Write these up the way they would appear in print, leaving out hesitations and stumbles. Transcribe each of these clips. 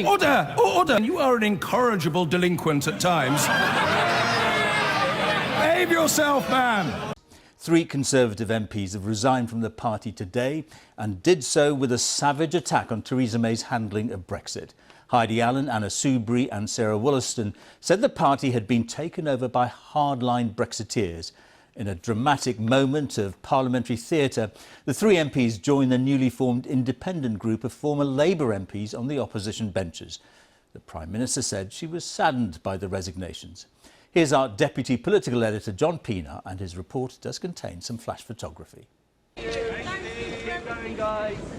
Order! Order! You are an incorrigible delinquent at times. Behave yourself, man! 3 Conservative MPs have resigned from the party today and did so with a savage attack on Theresa May's handling of Brexit. Heidi Allen, Anna Soubry and Sarah Wollaston said the party had been taken over by hardline Brexiteers. In a dramatic moment of parliamentary theatre, the 3 MPs joined the newly formed independent group of former Labour MPs on the opposition benches. The Prime Minister said she was saddened by the resignations. Here's our Deputy Political Editor John Pienaar, and his report does contain some flash photography.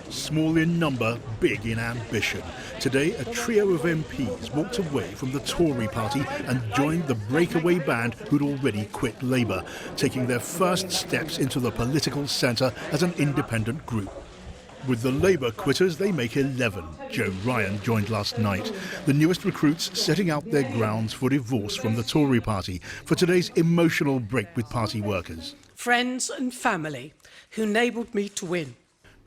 Small in number, big in ambition. Today, a trio of MPs walked away from the Tory party and joined the breakaway band who'd already quit Labour, taking their first steps into the political centre as an independent group. With the Labour quitters, they make 11. Joe Ryan joined last night. The newest recruits setting out their grounds for divorce from the Tory party for today's emotional break with party workers. Friends and family who enabled me to win.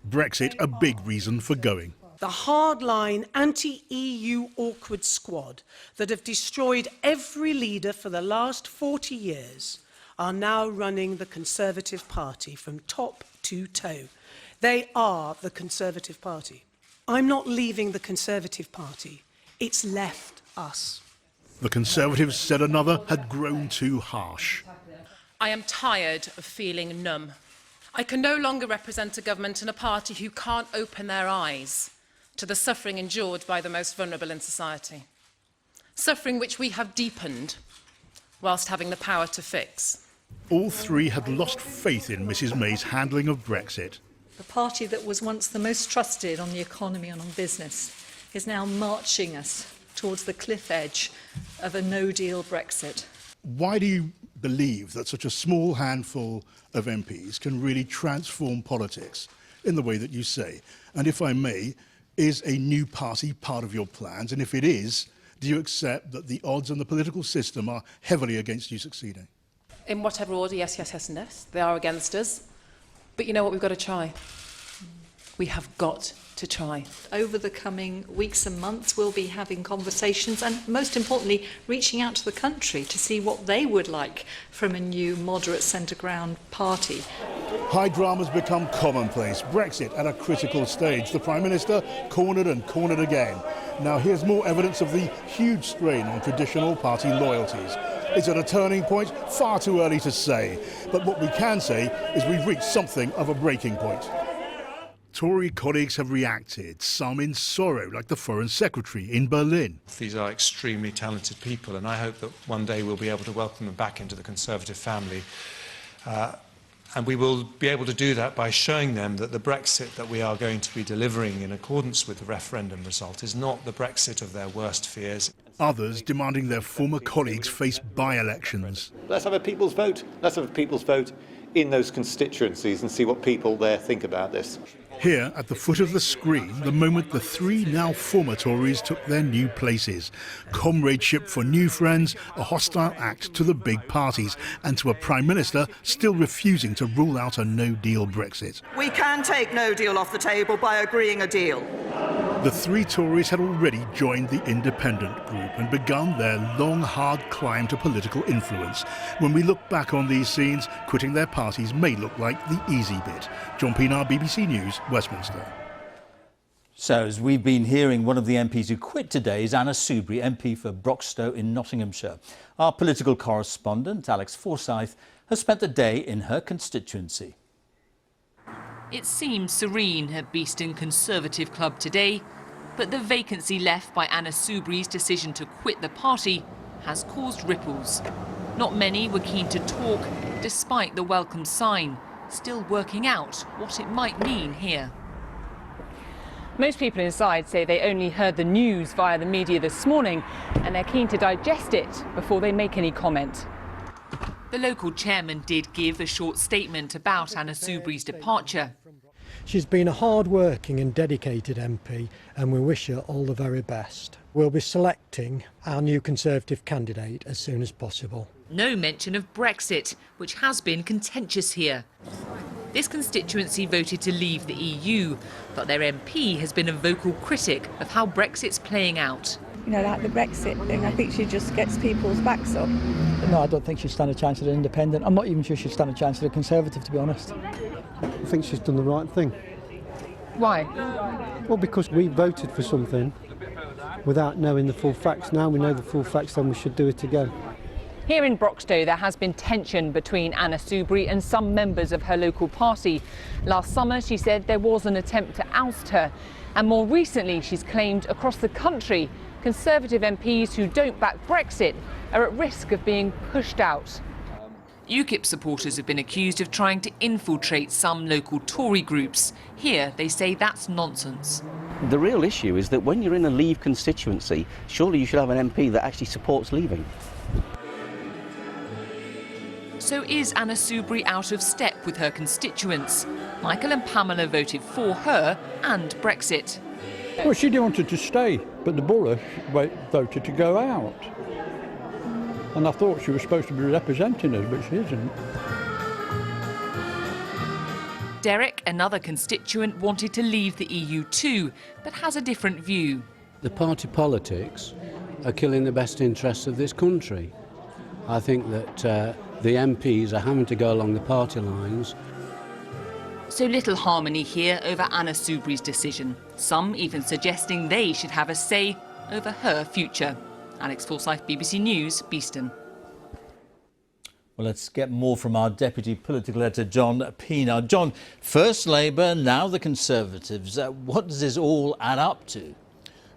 Brexit a big reason for going. The hardline anti-EU awkward squad that have destroyed every leader for the last 40 years are now running the Conservative Party from top to toe. They are the Conservative Party. I'm not leaving the Conservative Party. It's left us. The Conservatives said another had grown too harsh. I am tired of feeling numb. I can no longer represent a government and a party who can't open their eyes to the suffering endured by the most vulnerable in society. Suffering which we have deepened whilst having the power to fix. All 3 had lost faith in Mrs May's handling of Brexit. The party that was once the most trusted on the economy and on business is now marching us towards the cliff edge of a no-deal Brexit. Why do you believe that such a small handful of MPs can really transform politics in the way that you say? And if I may, is a new party part of your plans? And if it is, do you accept that the odds and the political system are heavily against you succeeding? In whatever order, yes, yes, yes and yes. They are against us. But you know what, we've got to try. We have got to try. Over the coming weeks and months, we'll be having conversations and, most importantly, reaching out to the country to see what they would like from a new moderate centre-ground party. High drama's become commonplace. Brexit at a critical stage. The Prime Minister cornered and cornered again. Now here's more evidence of the huge strain on traditional party loyalties. It's at a turning point, far too early to say. But what we can say is we've reached something of a breaking point. Tory colleagues have reacted, some in sorrow, like the Foreign Secretary in Berlin. These are extremely talented people, and I hope that one day we'll be able to welcome them back into the Conservative family. And we will be able to do that by showing them that the Brexit that we are going to be delivering in accordance with the referendum result is not the Brexit of their worst fears. Others demanding their former colleagues face by-elections. Let's have a people's vote. Let's have a people's vote in those constituencies and see what people there think about this. Here, at the foot of the screen, the moment the 3 now former Tories took their new places. Comradeship for new friends, a hostile act to the big parties, and to a Prime Minister still refusing to rule out a no-deal Brexit. We can take no deal off the table by agreeing a deal. The 3 Tories had already joined the independent group and begun their long, hard climb to political influence. When we look back on these scenes, quitting their parties may look like the easy bit. John Pienaar, BBC News, Westminster. So, as we've been hearing, one of the MPs who quit today is Anna Soubry, MP for Broxtowe in Nottinghamshire. Our political correspondent, Alex Forsyth, has spent the day in her constituency. It seemed serene at Beeston Conservative Club today, but the vacancy left by Anna Soubry's decision to quit the party has caused ripples. Not many were keen to talk, despite the welcome sign, still working out what it might mean here. Most people inside say they only heard the news via the media this morning, and they're keen to digest it before they make any comment. The local chairman did give a short statement about Anna Soubry's departure. She's been a hard-working and dedicated MP, and we wish her all the very best. We'll be selecting our new Conservative candidate as soon as possible. No mention of Brexit, which has been contentious here. This constituency voted to leave the EU, but their MP has been a vocal critic of how Brexit's playing out. You know, like the Brexit thing, I think she just gets people's backs up. No, I don't think she'd stand a chance at an independent. I'm not even sure she'd stand a chance at a Conservative, to be honest. I think she's done the right thing. Why? Well, because we voted for something without knowing the full facts. Now we know the full facts, then we should do it again. Here in Broxtowe, there has been tension between Anna Soubry and some members of her local party. Last summer, she said there was an attempt to oust her. And more recently, she's claimed across the country, Conservative MPs who don't back Brexit are at risk of being pushed out. UKIP supporters have been accused of trying to infiltrate some local Tory groups. Here, they say that's nonsense. The real issue is that when you're in a Leave constituency, surely you should have an MP that actually supports leaving. So is Anna Soubry out of step with her constituents? Michael and Pamela voted for her and Brexit. Well, she wanted to stay, but the borough voted to go out. And I thought she was supposed to be representing us, but she isn't. Derek, another constituent, wanted to leave the EU too, but has a different view. The party politics are killing the best interests of this country. I think that the MPs are having to go along the party lines. So little harmony here over Anna Soubry's decision. Some even suggesting they should have a say over her future. Alex Forsyth, BBC News, Beeston. Well, let's get more from our Deputy Political Editor, John Pienaar. John, first Labour, now the Conservatives. What does this all add up to?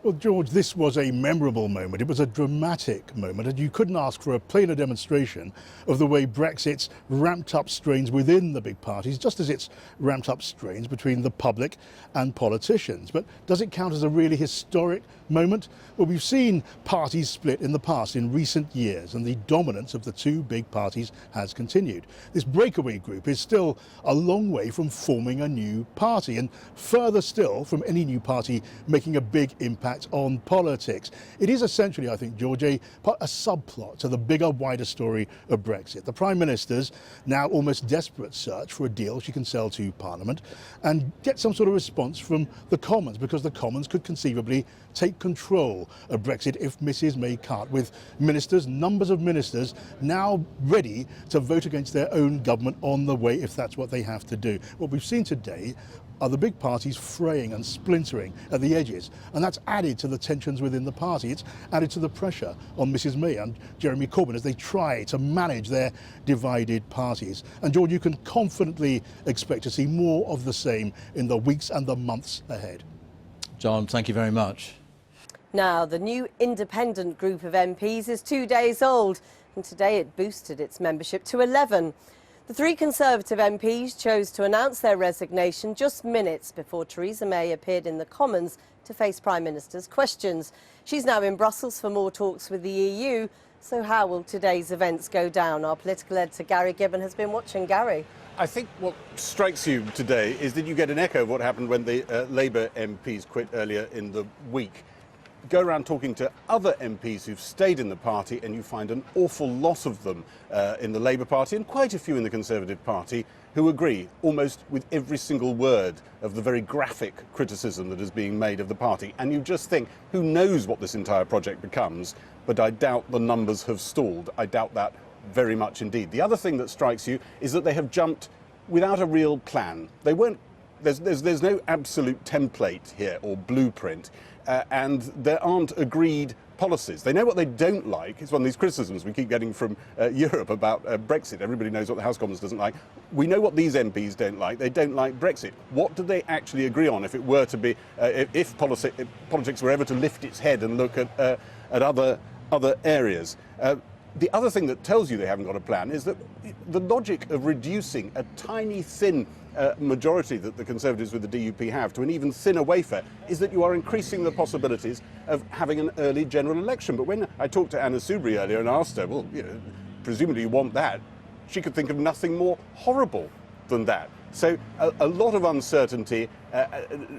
Well, George, this was a memorable moment. It was a dramatic moment, and you couldn't ask for a plainer demonstration of the way Brexit's ramped up strains within the big parties, just as it's ramped up strains between the public and politicians. But does it count as a really historic moment? Well, we've seen parties split in the past in recent years, and the dominance of the two big parties has continued. This breakaway group is still a long way from forming a new party, and further still from any new party making a big impact on politics. It is essentially, I think, George, a subplot to the bigger, wider story of Brexit. The Prime Minister's now almost desperate search for a deal she can sell to Parliament and get some sort of response from the Commons, because the Commons could conceivably take control of Brexit if Mrs May can't, with ministers, numbers of ministers, now ready to vote against their own government on the way if that's what they have to do. What we've seen today are the big parties fraying and splintering at the edges, and that's added to the tensions within the party. It's added to the pressure on Mrs May and Jeremy Corbyn as they try to manage their divided parties. And George, you can confidently expect to see more of the same in the weeks and the months ahead. John, thank you very much. Now, the new independent group of MPs is 2 days old, and today it boosted its membership to 11. The three Conservative MPs chose to announce their resignation just minutes before Theresa May appeared in the Commons to face Prime Minister's questions. She's now in Brussels for more talks with the EU. So how will today's events go down? Our political editor Gary Gibbon has been watching. Gary. I think what strikes you today is that you get an echo of what happened when the Labour MPs quit earlier in the week. Go around talking to other MPs who've stayed in the party and you find an awful lot of them in the Labour Party and quite a few in the Conservative Party who agree almost with every single word of the very graphic criticism that is being made of the party. And you just think, who knows what this entire project becomes, but I doubt the numbers have stalled. I doubt that very much indeed. The other thing that strikes you is that they have jumped without a real plan. They weren't, there's no absolute template here or blueprint. And there aren't agreed policies. They know what they don't like. It's one of these criticisms we keep getting from Europe about Brexit. Everybody knows what the House of Commons doesn't like. We know what these MPs don't like. They don't like Brexit. What do they actually agree on if it were to be, if politics were ever to lift its head and look at other areas? The other thing that tells you they haven't got a plan is that the logic of reducing a tiny, thin majority that the Conservatives with the DUP have to an even thinner wafer is that you are increasing the possibilities of having an early general election. But when I talked to Anna Soubry earlier and asked her, well, you know, presumably you want that, she could think of nothing more horrible than that. So a lot of uncertainty,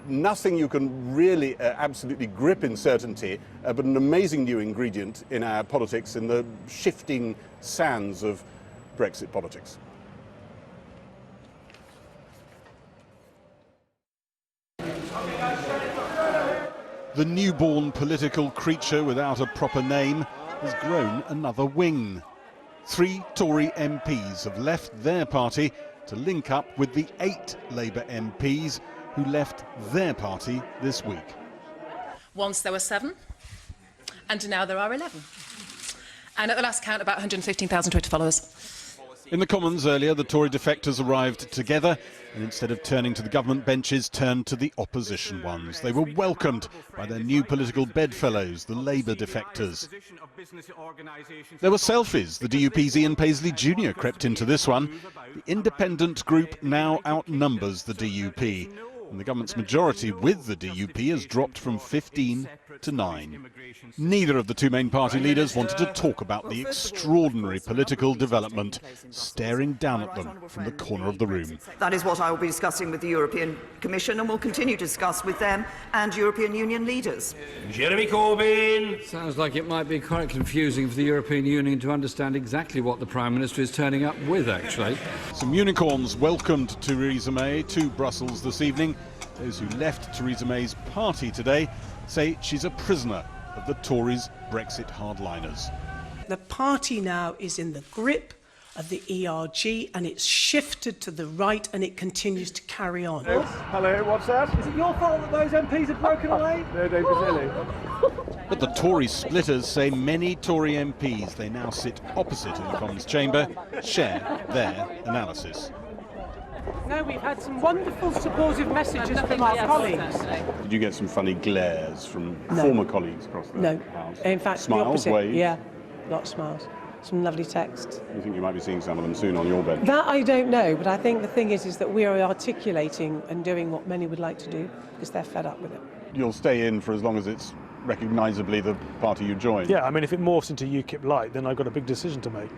nothing you can really absolutely grip in certainty, but an amazing new ingredient in our politics in the shifting sands of Brexit politics. The newborn political creature without a proper name has grown another wing. 3 Tory MPs have left their party to link up with the 8 Labour MPs who left their party this week. Once there were 7, and now there are 11. And at the last count, about 115,000 Twitter followers. In the Commons earlier, the Tory defectors arrived together and instead of turning to the government benches, turned to the opposition ones. They were welcomed by their new political bedfellows, the Labour defectors. There were selfies. The DUP's Ian Paisley Jr. crept into this one. The independent group now outnumbers the DUP. And the government's majority with the DUP has dropped from 15 to 9. Neither of the 2 main party leaders wanted to talk about the extraordinary political development staring down at them from the corner of the room. That is what I will be discussing with the European Commission and will continue to discuss with them and European Union leaders. Jeremy Corbyn! Sounds like it might be quite confusing for the European Union to understand exactly what the Prime Minister is turning up with, actually. Some unicorns welcomed Theresa May to Brussels this evening. Those who left Theresa May's party today say she's a prisoner of the Tories' Brexit hardliners. The party now is in the grip of the ERG and it's shifted to the right and it continues to carry on. Hello, what's that? Is it your fault that those MPs have broken away? No, don't be silly. But the Tory splitters say many Tory MPs they now sit opposite in the Commons chamber share their analysis. No, we've had some wonderful supportive messages from our colleagues. Did you get some funny glares from former colleagues across the House? In fact, smiles, waves? Yeah, lots of smiles. Some lovely text. You think you might be seeing some of them soon on your bench? That I don't know, but I think the thing is that we are articulating and doing what many would like to do because they're fed up with it. You'll stay in for as long as it's recognisably the party you joined? Yeah, I mean, if it morphs into UKIP Light, then I've got a big decision to make.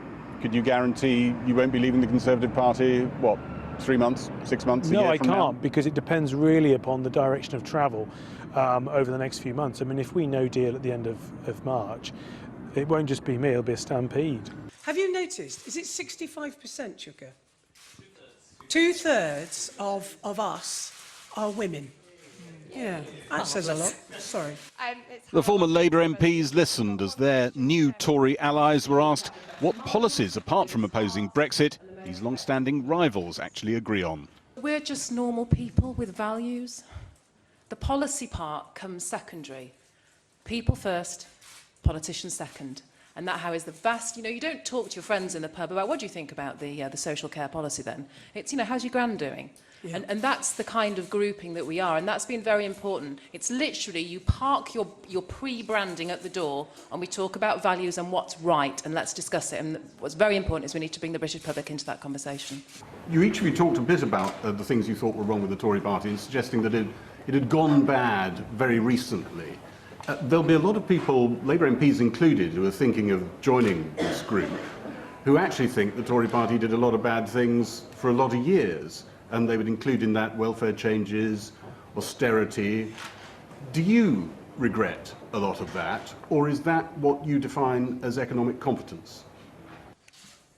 Could you guarantee you won't be leaving the Conservative Party, what, 3 months, 6 months, a year No, I from now? can't, because it depends really upon the direction of travel over the next few months. I mean, if we no deal at the end of March, it won't just be me, it'll be a stampede. Have you noticed, is it 65%, Chuka? 2/3 of us are women. Yeah, that says a lot. Sorry. The former Labour MPs listened as their new Tory allies were asked what policies, apart from opposing Brexit, these long-standing rivals actually agree on. We're just normal people with values. The policy part comes secondary. People first, politicians second. And that how is the vast, you don't talk to your friends in the pub about what do you think about the social care policy then? It's, how's your gran doing? Yeah. And that's the kind of grouping that we are, and that's been very important. It's literally you park your pre-branding at the door and we talk about values and what's right and let's discuss it. And what's very important is we need to bring the British public into that conversation. Each of you talked a bit about the things you thought were wrong with the Tory party and suggesting that it had gone bad very recently. There'll be a lot of people, Labour MPs included, who are thinking of joining this group, who actually think the Tory party did a lot of bad things for a lot of years. And they would include in that welfare changes, austerity. Do you regret a lot of that, or is that what you define as economic competence?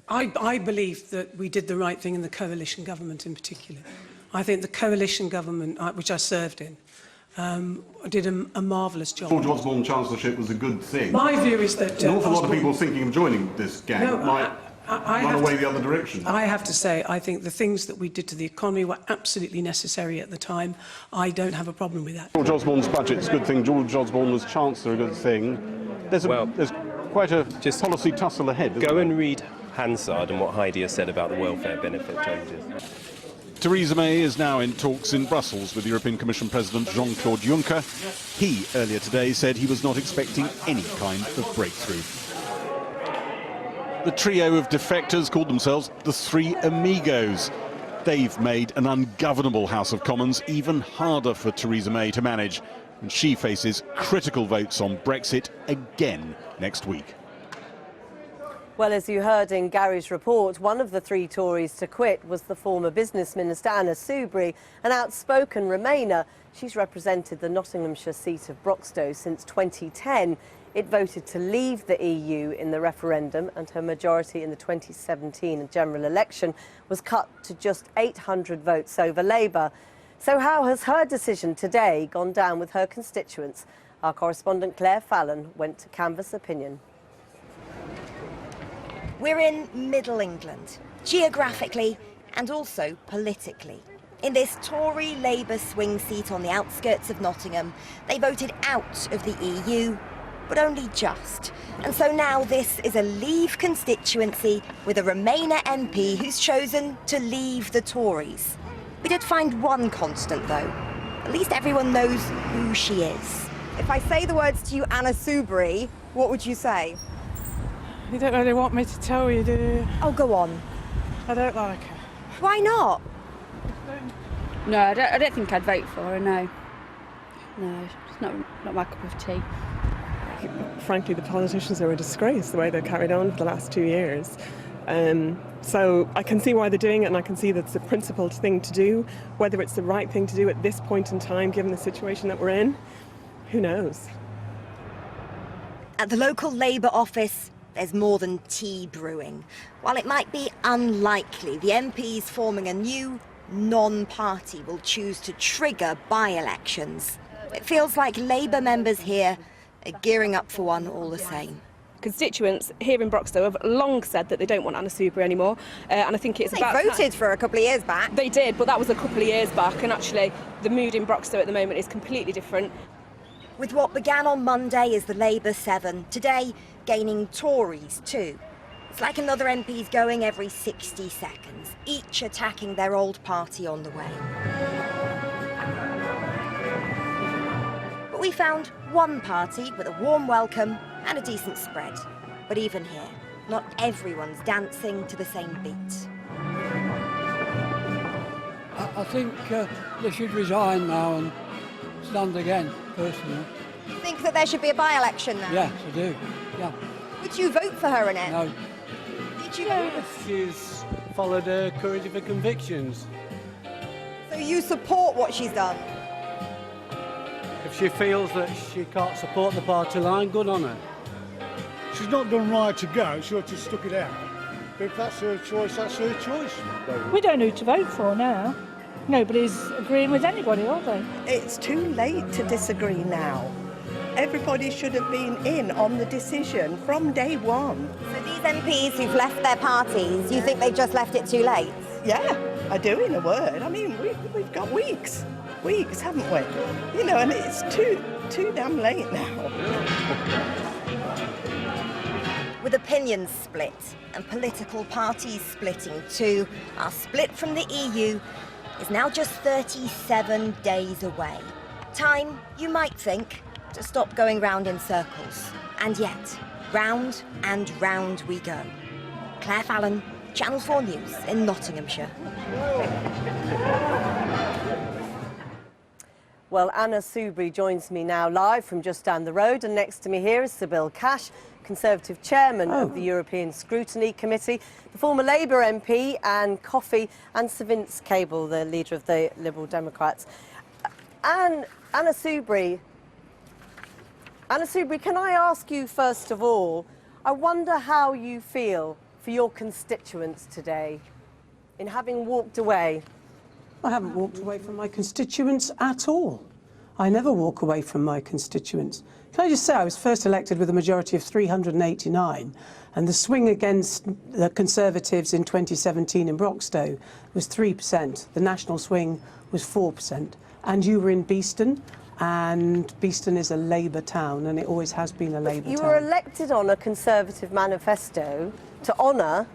I believe that we did the right thing in the coalition government in particular. I think the coalition government, which I served in, did a marvellous job. George Osborne chancellorship was a good thing. My view is that an awful lot of people thinking of joining this gang might run away the other direction. I have to say, I think the things that we did to the economy were absolutely necessary at the time. I don't have a problem with that. George Osborne's budget's a good thing. George Osborne was chancellor, a good thing. There's quite a policy tussle ahead. Go and read Hansard and what Heidi has said about the welfare benefit changes. Theresa May is now in talks in Brussels with European Commission President Jean-Claude Juncker. He, earlier today, said he was not expecting any kind of breakthrough. The trio of defectors called themselves the Three Amigos. They've made an ungovernable House of Commons even harder for Theresa May to manage, and she faces critical votes on Brexit again next week. Well, as you heard in Gary's report, one of the 3 Tories to quit was the former business minister Anna Soubry, an outspoken Remainer. She's represented the Nottinghamshire seat of Broxtowe since 2010. It voted to leave the EU in the referendum, and her majority in the 2017 general election was cut to just 800 votes over Labour. So how has her decision today gone down with her constituents? Our correspondent Claire Fallon went to canvass opinion. We're in Middle England, geographically and also politically. In this Tory Labour swing seat on the outskirts of Nottingham, they voted out of the EU, but only just. And so now this is a Leave constituency with a Remainer MP who's chosen to leave the Tories. We did find one constant, though. At least everyone knows who she is. If I say the words to you, Anna Soubry, what would you say? You don't really want me to tell you, do you? Oh, go on. I don't like her. Why not? No, I don't think I'd vote for her, no. No, it's not my cup of tea. Frankly, the politicians are a disgrace, the way they've carried on for the last 2 years. So I can see why they're doing it, and I can see that's a principled thing to do. Whether it's the right thing to do at this point in time, given the situation that we're in, who knows? At the local Labour office, there's more than tea brewing. While it might be unlikely the MPs forming a new non-party will choose to trigger by-elections, it feels like Labour members here are gearing up for one all the same. Constituents here in Broxtowe have long said that they don't want Anna Soubry anymore, and I think it's they about voted for her a couple of years back. They did, but that was a couple of years back, and actually the mood in Broxtowe at the moment is completely different. With what began on Monday as the Labour 7, today gaining Tories too. It's like another MP's going every 60 seconds, each attacking their old party on the way. But we found one party with a warm welcome and a decent spread. But even here, not everyone's dancing to the same beat. I think they should resign now and stand again, personally. You think that there should be a by-election now? Yes, I do, yeah. Would you vote for her in it? No. Did you vote? She's followed her courage of her convictions. So you support what she's done? If she feels that she can't support the party line, good on her. She's not done right to go, she ought to stuck it out. But if that's her choice, that's her choice. We don't know who to vote for now. Nobody's agreeing with anybody, are they? It's too late to disagree now. Everybody should have been in on the decision from day one. So these MPs who've left their parties, you think they've just left it too late? Yeah, I do, in a word. I mean, we've got weeks, haven't we? You know, and it's too damn late now. With opinions split and political parties splitting too, our split from the EU is now just 37 days away. Time, you might think, to stop going round in circles. And yet, round and round we go. Claire Fallon, Channel 4 News in Nottinghamshire. Well, Anna Soubry joins me now live from just down the road, and next to me here is Sybil Cash, Conservative Chairman of the European Scrutiny Committee, the former Labour MP, and Coffee, and Sir Vince Cable, the leader of the Liberal Democrats. And Anna Soubry, can I ask you first of all, I wonder how you feel for your constituents today in having walked away. I haven't walked away from my constituents at all. I never walk away from my constituents. Can I just say I was first elected with a majority of 389, and the swing against the Conservatives in 2017 in Broxtowe was 3%. The national swing was 4%. And you were in Beeston, and Beeston is a Labour town, and it always has been a Labour town. You were elected on a Conservative manifesto to honour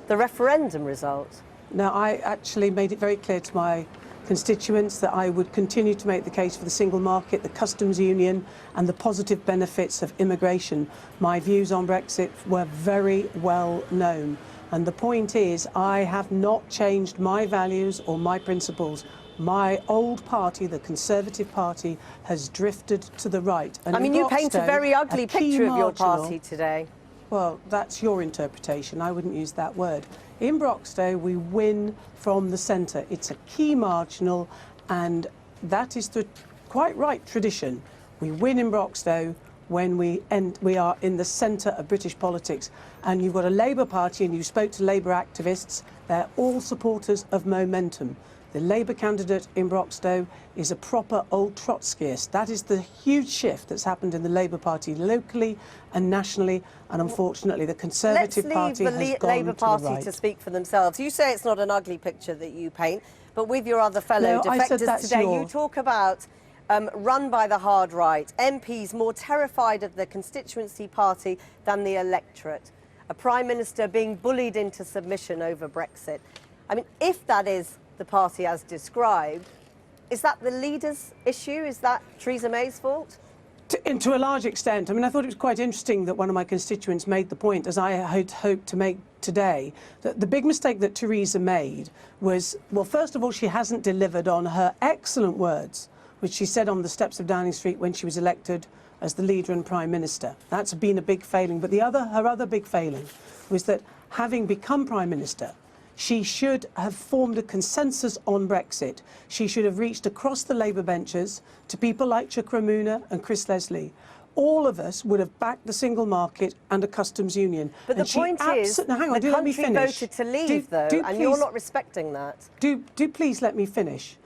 the referendum result. Now, I actually made it very clear to my constituents that I would continue to make the case for the single market, the customs union and the positive benefits of immigration. My views on Brexit were very well known. And the point is, I have not changed my values or my principles. My old party, the Conservative Party, has drifted to the right. And I mean, you paint a very ugly picture of your party today. Well, that's your interpretation. I wouldn't use that word. In Broxtowe, we win from the centre. It's a key marginal, and that is the quite right tradition. We win in Broxtowe when we are in the centre of British politics. And you've got a Labour Party, and you spoke to Labour activists. They're all supporters of momentum. The Labour candidate in Broxtowe is a proper old Trotskyist. That is the huge shift that's happened in the Labour Party locally and nationally, and unfortunately the Conservative Party has gone to the right. Let's leave the Labour Party to speak for themselves. You say it's not an ugly picture that you paint, but with your other fellow defectors today, you talk about run by the hard right, MPs more terrified of the constituency party than the electorate, a Prime Minister being bullied into submission over Brexit. I mean, if that is the party as described, is that the leader's issue? Is that Theresa May's fault? To a large extent. I mean, I thought it was quite interesting that one of my constituents made the point, as I had hoped to make today, that the big mistake that Theresa made was, well, first of all, she hasn't delivered on her excellent words, which she said on the steps of Downing Street when she was elected as the leader and Prime Minister. That's been a big failing. But her other big failing was that having become Prime Minister, she should have formed a consensus on Brexit. She should have reached across the Labour benches to people like Chukramuna and Chris Leslie. All of us would have backed the single market and a customs union. But the point is, the country voted to leave, and you're not respecting that. Do please let me finish.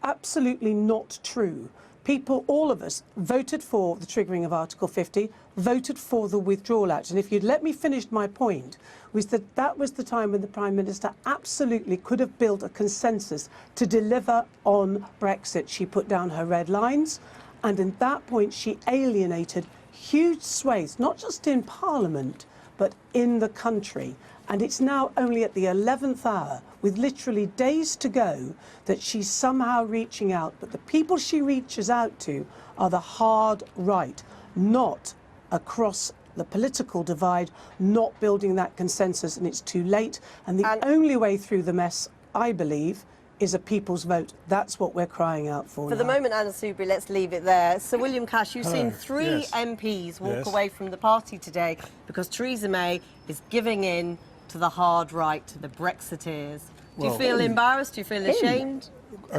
Absolutely not true. People, all of us, voted for the triggering of Article 50, voted for the Withdrawal Act. And if you'd let me finish my point, was that that was the time when the Prime Minister absolutely could have built a consensus to deliver on Brexit. She put down her red lines, and at that point she alienated huge swathes, not just in Parliament, but in the country. And it's now only at the 11th hour, with literally days to go, that she's somehow reaching out. But the people she reaches out to are the hard right, not across the political divide, not building that consensus, and it's too late. And the only way through the mess, I believe, is a people's vote. That's what we're crying out for For the moment, Anna Soubry, let's leave it there. Sir William Cash, you've seen three MPs walk away from the party today because Theresa May is giving in to the hard right, to the Brexiteers. Do you feel embarrassed? Do you feel ashamed?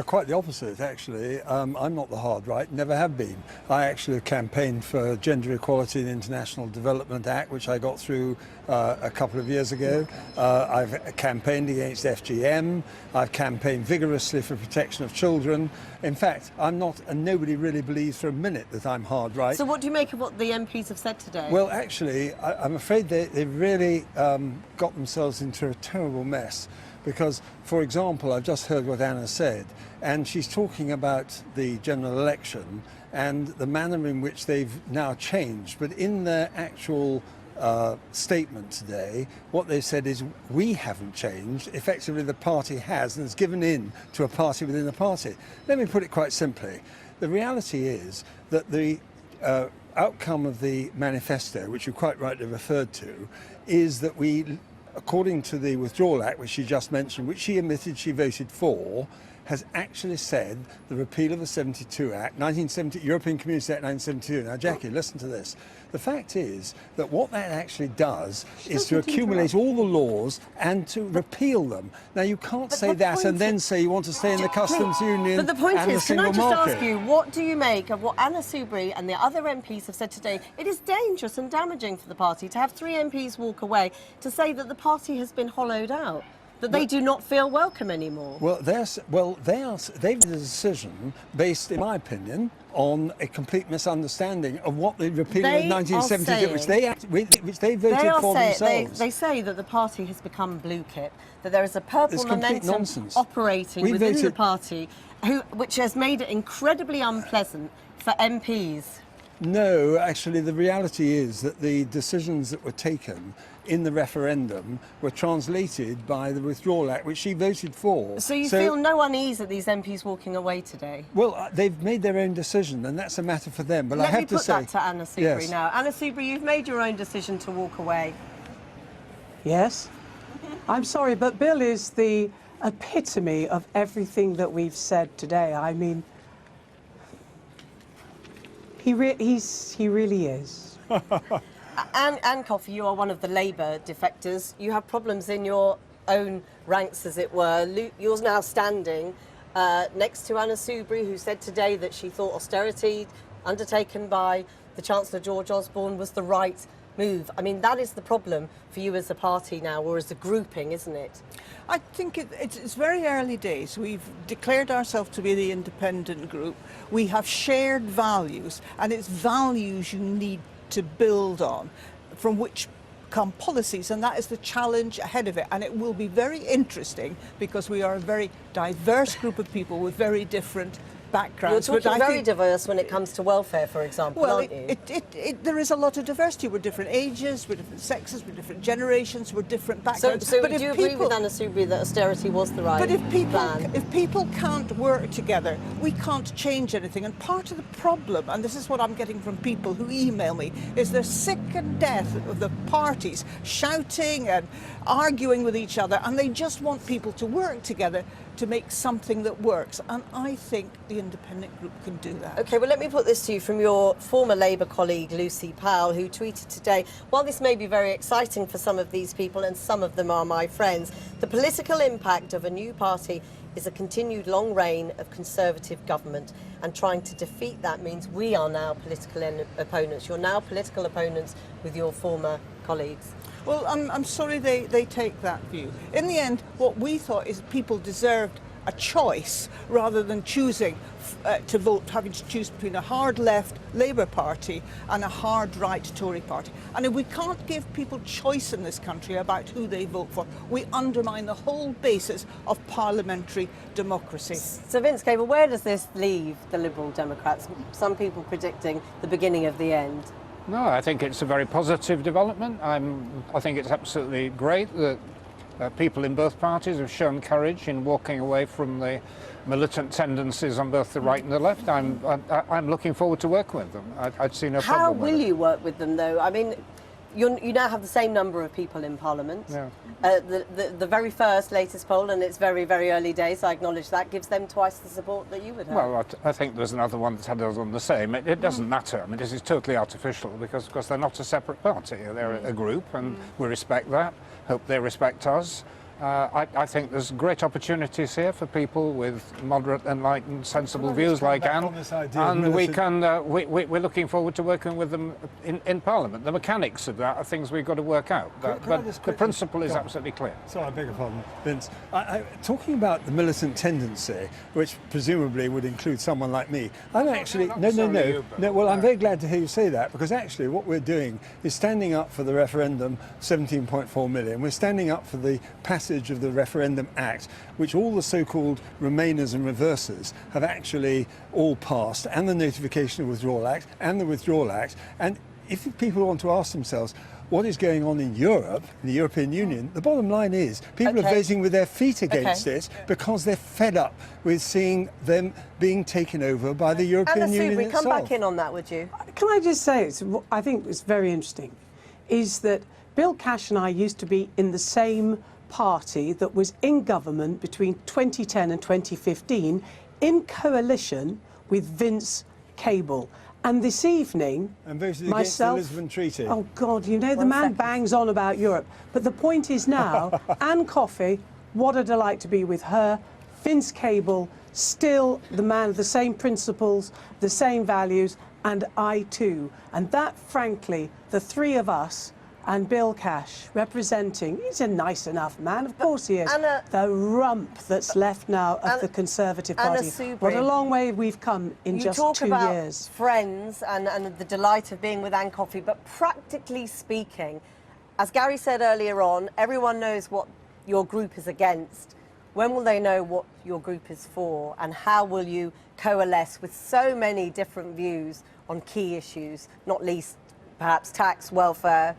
Quite the opposite, actually. I'm not the hard right, never have been. I actually campaigned for gender equality in the International Development Act, which I got through a couple of years ago. I've campaigned against FGM. I've campaigned vigorously for protection of children. In fact, I'm not, and nobody really believes for a minute that I'm hard right. So what do you make of what the MPs have said today? Well, actually, I'm afraid they've really got themselves into a terrible mess. Because, for example, I've just heard what Anna said, and she's talking about the general election and the manner in which they've now changed. But in their actual statement today, what they said is, we haven't changed. Effectively, the party has, and has given in to a party within the party. Let me put it quite simply. The reality is that the outcome of the manifesto, which you quite rightly referred to, is that we, according to the Withdrawal Act, which she just mentioned, which she admitted she voted for, has actually said the repeal of the 72 Act, European Community Act 1972. Now, Jackie, listen to this. The fact is that what that actually does is to accumulate all the laws and to repeal them. Now, you can't say that and then say you want to stay in the customs union and the single market. But the point is, can I just ask you, what do you make of what Anna Soubry and the other MPs have said today? It is dangerous and damaging for the party to have three MPs walk away to say that the party has been hollowed out, that they do not feel welcome anymore. Well, they've made a decision based, in my opinion, on a complete misunderstanding of what the repeal of 1972, which they voted for themselves. They say that the party has become blue kip, that there is a purple momentum operating within the party, which has made it incredibly unpleasant for MPs. No, actually, the reality is that the decisions that were taken in the referendum were translated by the Withdrawal Act, which she voted for. So you feel no unease at these MPs walking away today? Well, they've made their own decision, and that's a matter for them. But I have to say... Let me put that to Anna Soubry now. Anna Soubry, you've made your own decision to walk away. Yes. I'm sorry, but Bill is the epitome of everything that we've said today. I mean, he really is. Anne Coffey, you are one of the Labour defectors. You have problems in your own ranks, as it were. You're now standing next to Anna Soubry, who said today that she thought austerity undertaken by the Chancellor George Osborne was the right move. I mean, that is the problem for you as a party now, or as a grouping, isn't it? I think it's very early days. We've declared ourselves to be the independent group. We have shared values, and it's values you need to build on, from which come policies, and that is the challenge ahead of it. And it will be very interesting because we are a very diverse group of people with very different backgrounds. You're talking very diverse when it comes to welfare, for example, aren't you? There is a lot of diversity. We're different ages, we're different sexes, we're different generations, we're different backgrounds. So do you agree with Anna Soubry that austerity was the right plan? If people can't work together, we can't change anything. And part of the problem, and this is what I'm getting from people who email me, is they're sick and death of the parties shouting and arguing with each other, and they just want people to work together to make something that works. And I think the independent group can do that. OK, well, let me put this to you from your former Labour colleague, Lucy Powell, who tweeted today, while this may be very exciting for some of these people, and some of them are my friends, the political impact of a new party is a continued long reign of Conservative government, and trying to defeat that means we are now political opponents. You're now political opponents with your former colleagues. Well, I'm sorry they take that view. In the end, what we thought is people deserved a choice rather than choosing to vote, having to choose between a hard left Labour Party and a hard right Tory party. And if we can't give people choice in this country about who they vote for, we undermine the whole basis of parliamentary democracy. So Vince Cable, where does this leave the Liberal Democrats? Some people predicting the beginning of the end. No, I think it's a very positive development. I think it's absolutely great that people in both parties have shown courage in walking away from the militant tendencies on both the right and the left. I'm looking forward to working with them. I'd see no problem. How will you work with them, though? I mean, you now have the same number of people in Parliament. Yeah. The very first latest poll, and it's very, very early days, I acknowledge that, gives them twice the support that you would have. Well, I think there's another one that's had us on the same. It doesn't matter. I mean, this is totally artificial because, of course, they're not a separate party. They're a group, and we respect that. Hope they respect us. I think there's great opportunities here for people with moderate, enlightened, sensible views like Anne, and we're looking forward to working with them in Parliament. The mechanics of that are things we've got to work out, but the principle is absolutely clear. Sorry, I beg your pardon, Vince. Talking about the militant tendency, which presumably would include someone like me, I'm actually no. Well, I'm very glad to hear you say that, because actually what we're doing is standing up for the referendum, 17.4 million. We're standing up for the passage of the Referendum Act, which all the so-called Remainers and Reversers have actually all passed, and the Notification of Withdrawal Act and the Withdrawal Act. And if people want to ask themselves what is going on in Europe, in the European Union, the bottom line is people are voting with their feet against it because they're fed up with seeing them being taken over by the European Union itself. Come back in on that, would you? Can I just say, I think it's very interesting, is that Bill Cash and I used to be in the same party that was in government between 2010 and 2015 in coalition with Vince Cable. And this evening, and voted against the Lisbon Treaty. Oh God, you know, the man bangs on about Europe. But the point is now, Anne Coffey, what a delight to be with her. Vince Cable, still the man of the same principles, the same values, and I too. And that, frankly, the three of us, and Bill Cash representing, he's a nice enough man, of course he is, the rump that's left now of the Conservative Party. What a long way we've come in just 2 years. You talk about friends and the delight of being with Anne Coffey, but practically speaking, as Gary said earlier on, everyone knows what your group is against. When will they know what your group is for, and how will you coalesce with so many different views on key issues, not least perhaps tax, welfare?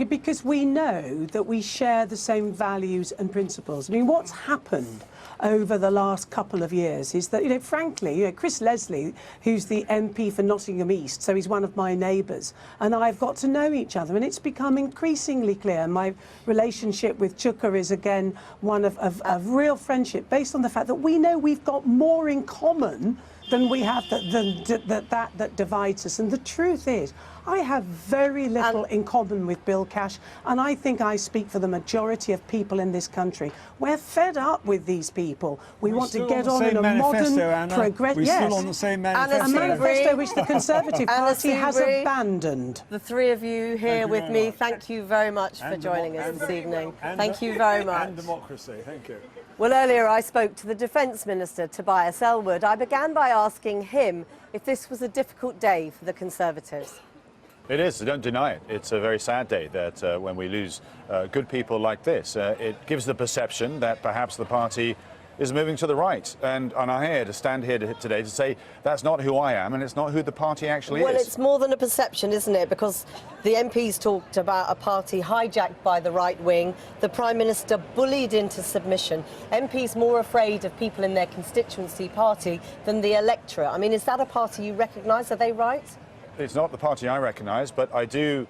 Because we know that we share the same values and principles. I mean, what's happened over the last couple of years is that, frankly, Chris Leslie, who's the MP for Nottingham East, so he's one of my neighbours, and I've got to know each other, and it's become increasingly clear. My relationship with Chuka is, again, one of real friendship, based on the fact that we know we've got more in common than we have that divides us. And the truth is, I have very little in common with Bill Cash, and I think I speak for the majority of people in this country. We're fed up with these people. We want to get on in a modern, progressive... We're still on the same manifesto. A manifesto which the Conservative Party has abandoned. The three of you here with me, thank you very much for joining us this evening. Thank you very much. And democracy, thank you. Well, earlier I spoke to the Defence Minister, Tobias Ellwood. I began by asking him if this was a difficult day for the Conservatives. It is, don't deny it. It's a very sad day that when we lose good people like this, it gives the perception that perhaps the party is moving to the right. And I'm here to stand here today to say that's not who I am and it's not who the party actually is. Well, it's more than a perception, isn't it? Because the MPs talked about a party hijacked by the right wing, the Prime Minister bullied into submission, MPs more afraid of people in their constituency party than the electorate. I mean, is that a party you recognise? Are they right? It's not the party I recognise, but I do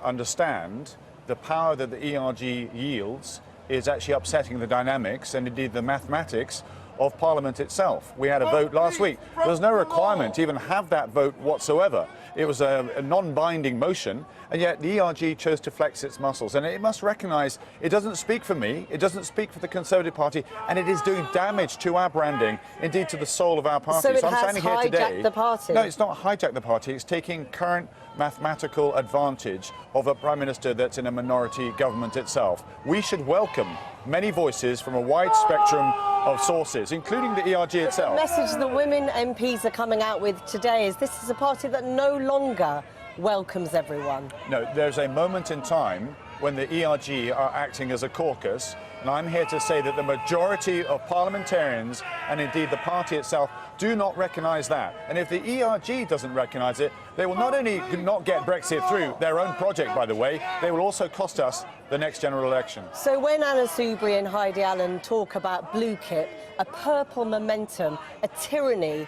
understand the power that the ERG yields is actually upsetting the dynamics and indeed the mathematics of Parliament itself. We had a vote last week. There was no requirement to even have that vote whatsoever. It was a non-binding motion, and yet the ERG chose to flex its muscles. And it must recognise it doesn't speak for me, it doesn't speak for the Conservative Party, and it is doing damage to our branding, indeed to the soul of our party. So it I'm has standing here today. hijacked the party? No, it's not hijacked the party. It's taking current mathematical advantage of a Prime Minister that's in a minority government itself. We should welcome many voices from a wide spectrum of sources, including the ERG itself. The message the women MPs are coming out with today is this is a party that no longer welcomes everyone. No, there's a moment in time when the ERG are acting as a caucus, and I'm here to say that the majority of parliamentarians and indeed the party itself do not recognise that. And if the ERG doesn't recognise it, they will not only not get Brexit through, their own project by the way, they will also cost us the next general election. So when Anna Soubry and Heidi Allen talk about blue kit, a purple momentum, a tyranny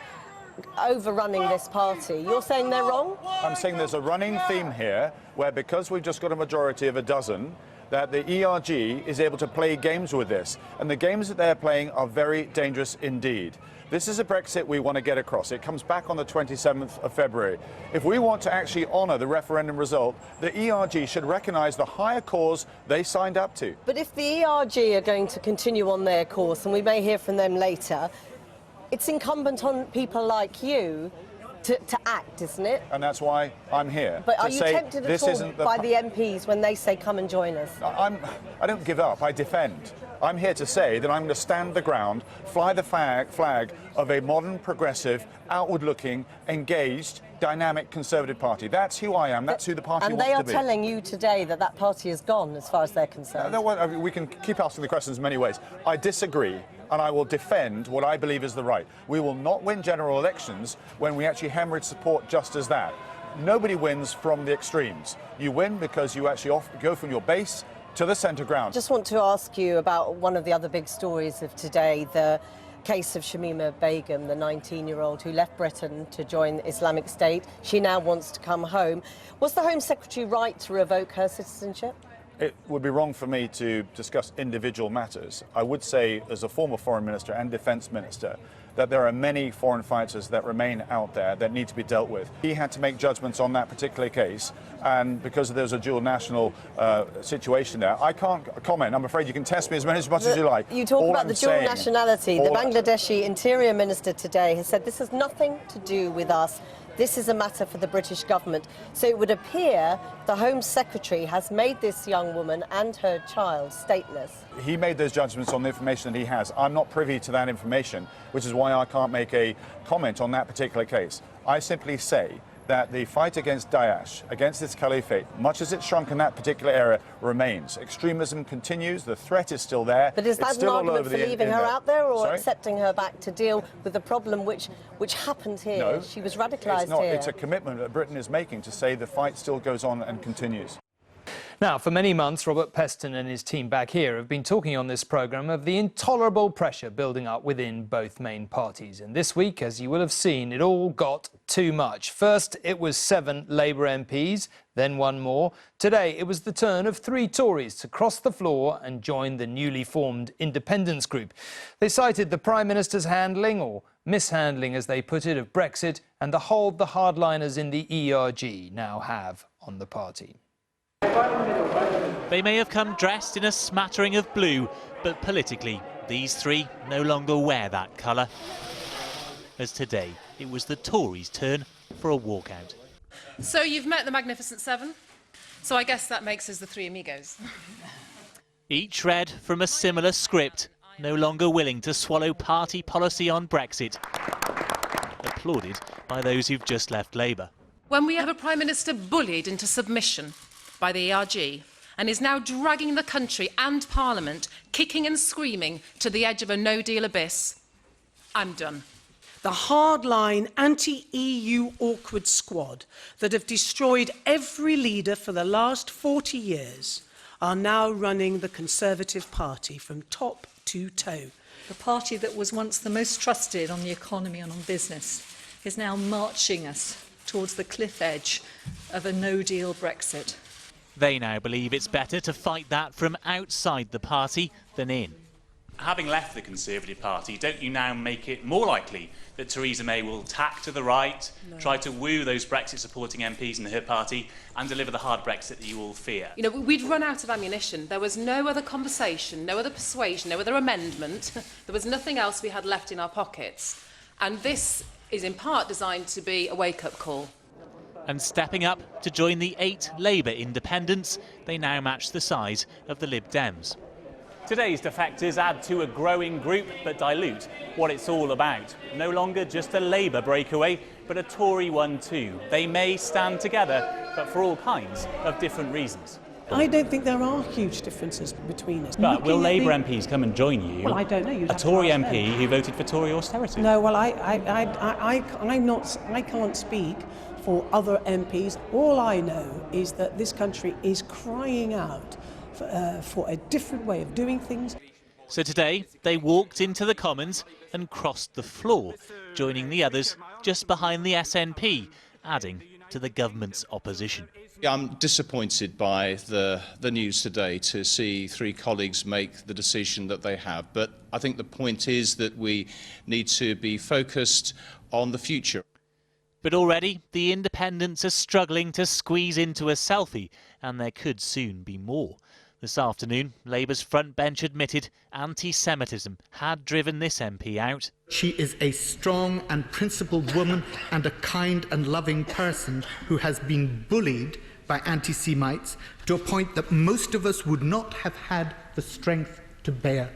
overrunning this party, you're saying they're wrong? I'm saying there's a running theme here where because we've just got a majority of a dozen, that the ERG is able to play games with this. And the games that they're playing are very dangerous indeed. This is a Brexit we want to get across. It comes back on the 27th of February. If we want to actually honour the referendum result, the ERG should recognise the higher cause they signed up to. But if the ERG are going to continue on their course, and we may hear from them later, it's incumbent on people like you to act, isn't it? And that's why I'm here. But are you tempted at all by the MPs when they say come and join us? I don't give up, I defend. I'm here to say that I'm going to stand the ground, fly the flag of a modern, progressive, outward-looking, engaged, dynamic Conservative Party. That's who I am, that's who the party wants to be. And they are telling you today that that party is gone as far as they're concerned. We can keep asking the questions in many ways. I disagree. And I will defend what I believe is the right. We will not win general elections when we actually hemorrhage support just as that. Nobody wins from the extremes. You win because you actually go from your base to the centre ground. I just want to ask you about one of the other big stories of today, the case of Shamima Begum, the 19-year-old who left Britain to join Islamic State. She now wants to come home. Was the Home Secretary right to revoke her citizenship? It would be wrong for me to discuss individual matters. I would say, as a former foreign minister and defence minister, that there are many foreign fighters that remain out there that need to be dealt with. He had to make judgments on that particular case, and because there's a dual national situation there, I can't comment. I'm afraid you can test me as much as you like. You talk about the dual nationality. The Bangladeshi Interior Minister today has said this has nothing to do with us. This is a matter for the British government. So it would appear the Home Secretary has made this young woman and her child stateless. He made those judgments on the information that he has. I'm not privy to that information, which is why I can't make a comment on that particular case. I simply say that the fight against Daesh, against this caliphate, much as it's shrunk in that particular area, remains. Extremism continues, the threat is still there. But is that an argument for leaving her out there or accepting her back to deal with the problem which happened here? No, she was radicalised here. here. It's a commitment that Britain is making to say the fight still goes on and continues. Now, for many months, Robert Peston and his team back here have been talking on this programme of the intolerable pressure building up within both main parties. And this week, as you will have seen, it all got too much. First, it was 7 Labour MPs, then 1 more. Today, it was the turn of 3 Tories to cross the floor and join the newly formed independence group. They cited the Prime Minister's handling, or mishandling, as they put it, of Brexit and the hold the hardliners in the ERG now have on the party. They may have come dressed in a smattering of blue, but politically, these three no longer wear that colour. As today, it was the Tories' turn for a walkout. So you've met the Magnificent Seven. So I guess that makes us the three amigos. Each read from a similar script, no longer willing to swallow party policy on Brexit. Applauded by those who've just left Labour. When we have a Prime Minister bullied into submission by the ERG and is now dragging the country and Parliament, kicking and screaming to the edge of a no-deal abyss, I'm done. The hardline anti-EU awkward squad that have destroyed every leader for the last 40 years are now running the Conservative Party from top to toe. The party that was once the most trusted on the economy and on business is now marching us towards the cliff edge of a no-deal Brexit. They now believe it's better to fight that from outside the party than in. Having left the Conservative Party, don't you now make it more likely that Theresa May will tack to the right, try to woo those Brexit-supporting MPs in her party and deliver the hard Brexit that you all fear? You know, we'd run out of ammunition. There was no other conversation, no other persuasion, no other amendment. There was nothing else we had left in our pockets. And this is in part designed to be a wake-up call. And stepping up to join the 8 Labour independents, they now match the size of the Lib Dems. Today's defectors add to a growing group but dilute what it's all about. No longer just a Labour breakaway, but a Tory one too. They may stand together, but for all kinds of different reasons. I don't think there are huge differences between us. But will Labour MPs come and join you? Well, I don't know. You'd a have Tory to ask MP them. who voted for Tory austerity? No, well, I can't speak for other MPs. All I know is that this country is crying out for a different way of doing things. So today, they walked into the Commons and crossed the floor, joining the others just behind the SNP, adding to the government's opposition. I'm disappointed by the news today to see 3 colleagues make the decision that they have, but I think the point is that we need to be focused on the future. But already, the independents are struggling to squeeze into a selfie, and there could soon be more. This afternoon, Labour's front bench admitted anti-Semitism had driven this MP out. She is a strong and principled woman and a kind and loving person who has been bullied by anti-Semites to a point that most of us would not have had the strength to bear.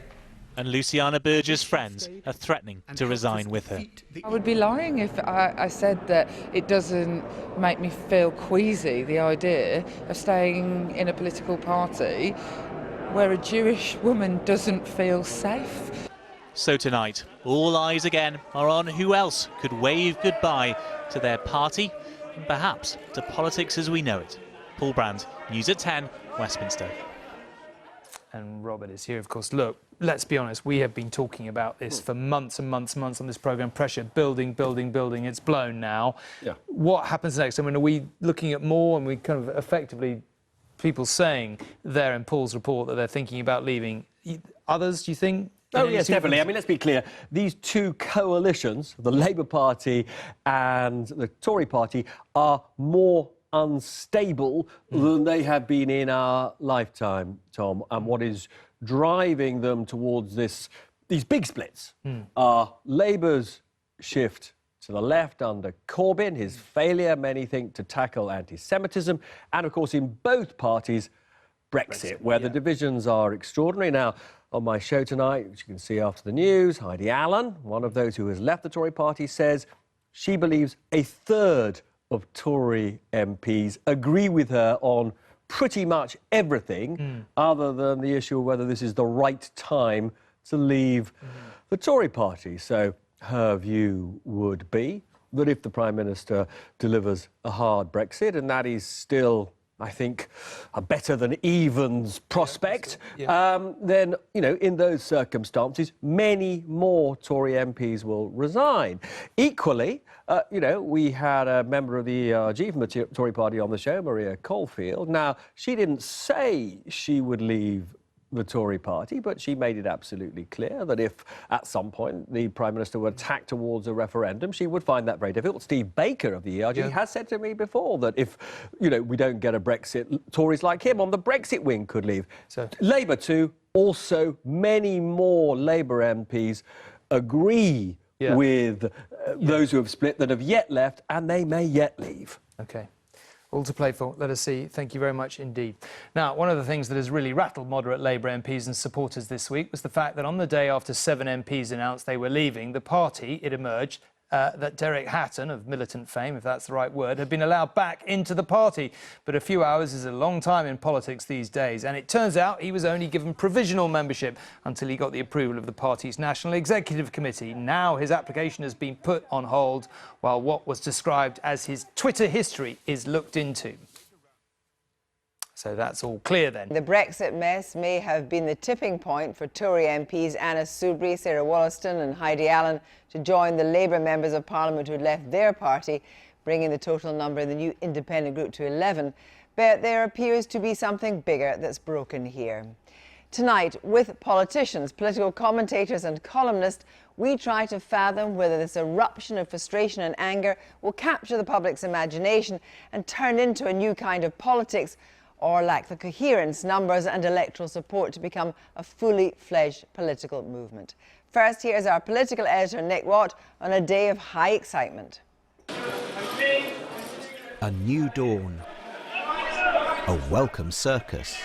And Luciana Berger's friends are threatening to resign with her. I would be lying if I said that it doesn't make me feel queasy, the idea of staying in a political party where a Jewish woman doesn't feel safe. So tonight, all eyes again are on who else could wave goodbye to their party and perhaps to politics as we know it. Paul Brand, News at 10, Westminster. And Robert is here, of course. Look, let's be honest, we have been talking about this for months and months and months on this programme. Pressure building, building, building. It's blown now. Yeah. What happens next? I mean, are we looking at more and we kind of effectively people saying there in Paul's report that they're thinking about leaving? Others, do you think? Oh, yes, definitely. I mean, let's be clear. These 2 coalitions, the Labour Party and the Tory Party, are more unstable than they have been in our lifetime, Tom. And what is driving them towards these big splits are Labour's shift to the left under Corbyn, his failure, many think, to tackle anti-Semitism, and, of course, in both parties, Brexit, where the divisions are extraordinary. Now, on my show tonight, which you can see after the news, Heidi Allen, one of those who has left the Tory party, says she believes a third of Tory MPs agree with her on pretty much everything other than the issue of whether this is the right time to leave the Tory party. So her view would be that if the Prime Minister delivers a hard Brexit, and that is still, I think, a better than evens prospect, then, you know, in those circumstances, many more Tory MPs will resign. Equally, you know, we had a member of the ERG from the Tory party on the show, Maria Caulfield. Now, she didn't say she would leave the Tory party, but she made it absolutely clear that if at some point the Prime Minister were tacked towards a referendum, she would find that very difficult. Steve Baker of the ERG has said to me before that if, you know, we don't get a Brexit, Tories like him on the Brexit wing could leave. So Labour too, also many more Labour MPs agree with those who have split that have yet left, and they may yet leave. OK. All to play for. Let us see. Thank you very much indeed. Now, one of the things that has really rattled moderate Labour MPs and supporters this week was the fact that on the day after 7 MPs announced they were leaving the party, it emerged that Derek Hatton, of militant fame, if that's the right word, had been allowed back into the party. But a few hours is a long time in politics these days, and it turns out he was only given provisional membership until he got the approval of the party's National Executive Committee. Now his application has been put on hold while what was described as his Twitter history is looked into. So that's all clear then. The Brexit mess may have been the tipping point for Tory MPs Anna Soubry, Sarah Wollaston and Heidi Allen to join the Labour members of Parliament who had left their party, bringing the total number in the new independent group to 11. But there appears to be something bigger that's broken here. Tonight, with politicians, political commentators and columnists, we try to fathom whether this eruption of frustration and anger will capture the public's imagination and turn into a new kind of politics, or lack the coherence, numbers and electoral support to become a fully fledged political movement. First, here's our political editor, Nick Watt, on a day of high excitement. A new dawn. A welcome circus.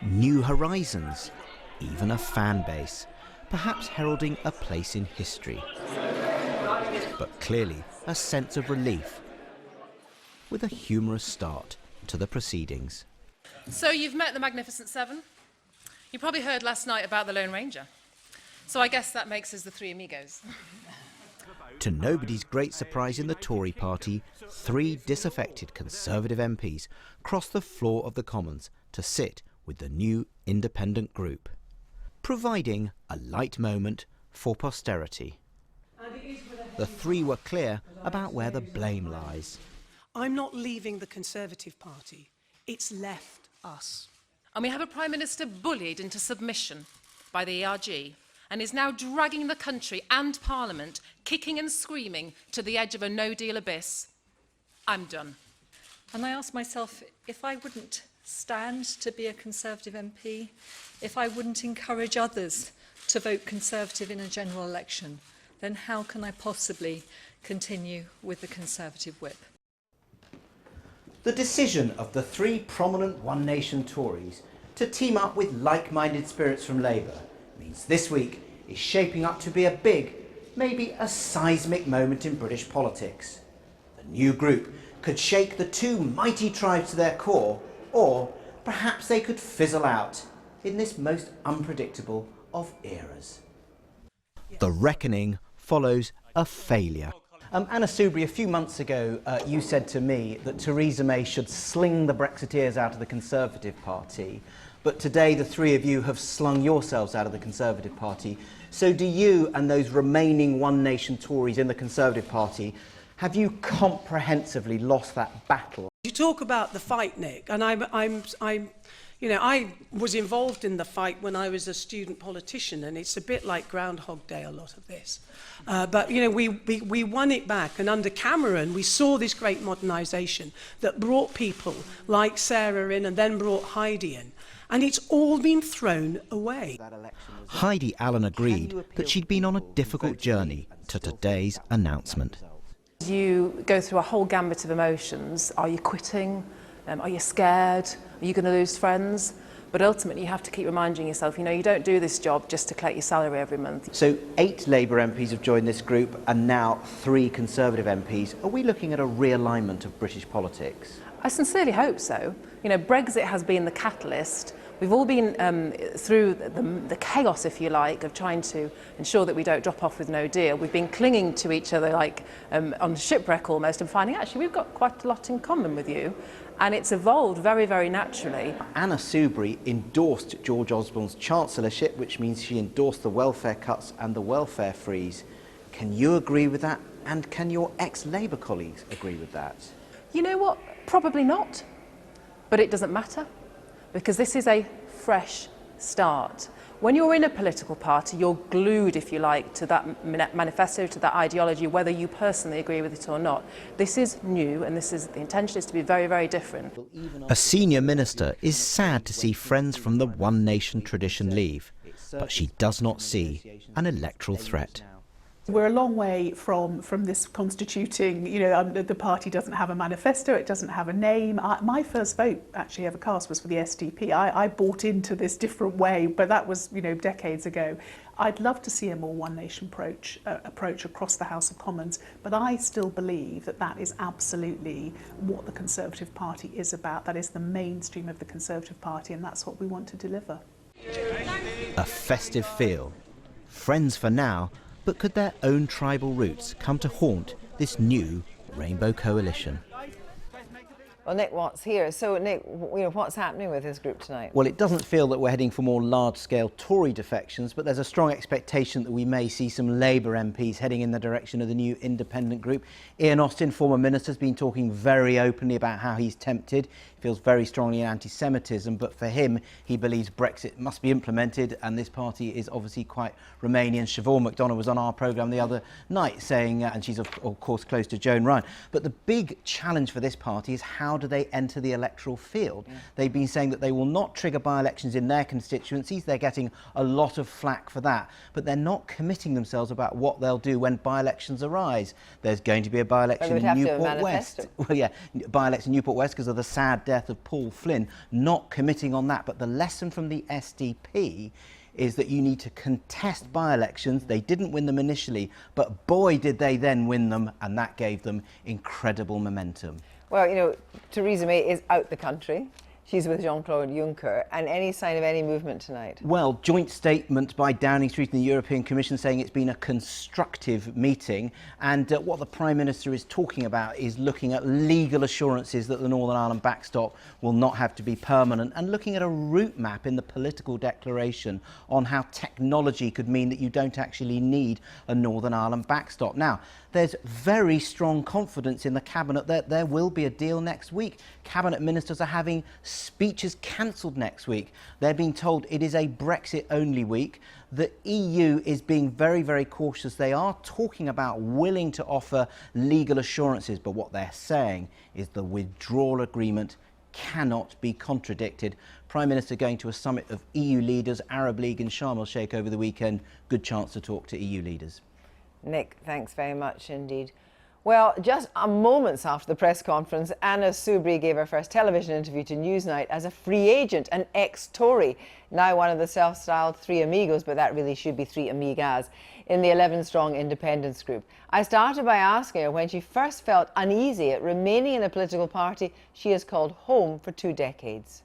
New horizons. Even a fan base, perhaps heralding a place in history. But clearly a sense of relief, with a humorous start to the proceedings. So you've met the Magnificent Seven. You probably heard last night about the Lone Ranger. So I guess that makes us the Three Amigos. To nobody's great surprise in the Tory party, 3 disaffected Conservative MPs crossed the floor of the Commons to sit with the new independent group, providing a light moment for posterity. The 3 were clear about where the blame lies. I'm not leaving the Conservative Party. It's left us. And we have a Prime Minister bullied into submission by the ERG and is now dragging the country and Parliament, kicking and screaming, to the edge of a no-deal abyss. I'm done. And I ask myself, if I wouldn't stand to be a Conservative MP, if I wouldn't encourage others to vote Conservative in a general election, then how can I possibly continue with the Conservative whip? The decision of the 3 prominent One Nation Tories to team up with like-minded spirits from Labour means this week is shaping up to be a big, maybe a seismic moment in British politics. The new group could shake the 2 mighty tribes to their core, or perhaps they could fizzle out in this most unpredictable of eras. The reckoning follows a failure. Anna Soubry, a few months ago, you said to me that Theresa May should sling the Brexiteers out of the Conservative Party. But today, the 3 of you have slung yourselves out of the Conservative Party. So do you and those remaining One Nation Tories in the Conservative Party, have you comprehensively lost that battle? You talk about the fight, Nick, and I was involved in the fight when I was a student politician, and it's a bit like Groundhog Day, a lot of this. But, you know, we won it back, and under Cameron, we saw this great modernisation that brought people like Sarah in and then brought Heidi in, and it's all been thrown away. Heidi Allen agreed that she'd been on a difficult journey to today's announcement. You go through a whole gambit of emotions. Are you quitting? Are you scared? Are you going to lose friends? But ultimately, you have to keep reminding yourself, you know, you don't do this job just to collect your salary every month. So 8 Labour MPs have joined this group and now 3 Conservative MPs. Are we looking at a realignment of British politics? I sincerely hope so. You know, Brexit has been the catalyst. We've all been through the chaos, if you like, of trying to ensure that we don't drop off with no deal. We've been clinging to each other like on shipwreck almost, and finding actually we've got quite a lot in common with you. And it's evolved very, very naturally. Anna Soubry endorsed George Osborne's chancellorship, which means she endorsed the welfare cuts and the welfare freeze. Can you agree with that? And can your ex-Labour colleagues agree with that? You know what? Probably not. But it doesn't matter, because this is a fresh start. When you're in a political party, you're glued, if you like, to that manifesto, to that ideology, whether you personally agree with it or not. This is new, and the intention is to be very, very different. A senior minister is sad to see friends from the One Nation tradition leave, but she does not see an electoral threat. We're a long way from this constituting, you know, the party doesn't have a manifesto, it doesn't have a name. My first vote actually ever cast was for the SDP. I bought into this different way, but that was, you know, decades ago. I'd love to see a more One Nation approach across the House of Commons, but I still believe that that is absolutely what the Conservative Party is about. That is the mainstream of the Conservative Party, and that's what we want to deliver. A festive feel. Friends for now, but could their own tribal roots come to haunt this new Rainbow Coalition? Well, Nick Watt's here. So, Nick, you know, what's happening with this group tonight? Well, it doesn't feel that we're heading for more large-scale Tory defections, but there's a strong expectation that we may see some Labour MPs heading in the direction of the new independent group. Ian Austin, former minister, has been talking very openly about how he's tempted. He feels very strongly in anti-Semitism, but for him, he believes Brexit must be implemented, and this party is obviously quite Remainian. Siobhan McDonough was on our programme the other night saying, and she's of course close to Joan Ryan, but the big challenge for this party is how do they enter the electoral field? They've been saying that they will not trigger by-elections in their constituencies. They're getting a lot of flack for that, but they're not committing themselves about what they'll do when by-elections arise. There's going to be a by-election in Newport West. Well, yeah, by-election in Newport West because of the sad death of Paul Flynn, not committing on that. But the lesson from the SDP is that you need to contest by-elections. They didn't win them initially, but boy did they then win them, and that gave them incredible momentum. Well, you know, Theresa May is out the country. She's with Jean-Claude Juncker. And any sign of any movement tonight? Well, joint statement by Downing Street and the European Commission saying it's been a constructive meeting. And what the Prime Minister is talking about is looking at legal assurances that the Northern Ireland backstop will not have to be permanent, and looking at a route map in the political declaration on how technology could mean that you don't actually need a Northern Ireland backstop. Now, there's very strong confidence in the Cabinet that there will be a deal next week. Cabinet ministers are having speeches cancelled next week. They're being told it is a Brexit-only week. The EU is being very, very cautious. They are talking about willing to offer legal assurances, but what they're saying is the withdrawal agreement cannot be contradicted. Prime Minister going to a summit of EU leaders, Arab League in Sharm el-Sheikh over the weekend. Good chance to talk to EU leaders. Nick, thanks very much indeed. Well, just moments after the press conference, Anna Soubry gave her first television interview to Newsnight as a free agent, an ex-Tory, now one of the self-styled three amigos, but that really should be three amigas, in the 11-strong independence group. I started by asking her when she first felt uneasy at remaining in a political party she has called home for 2 decades.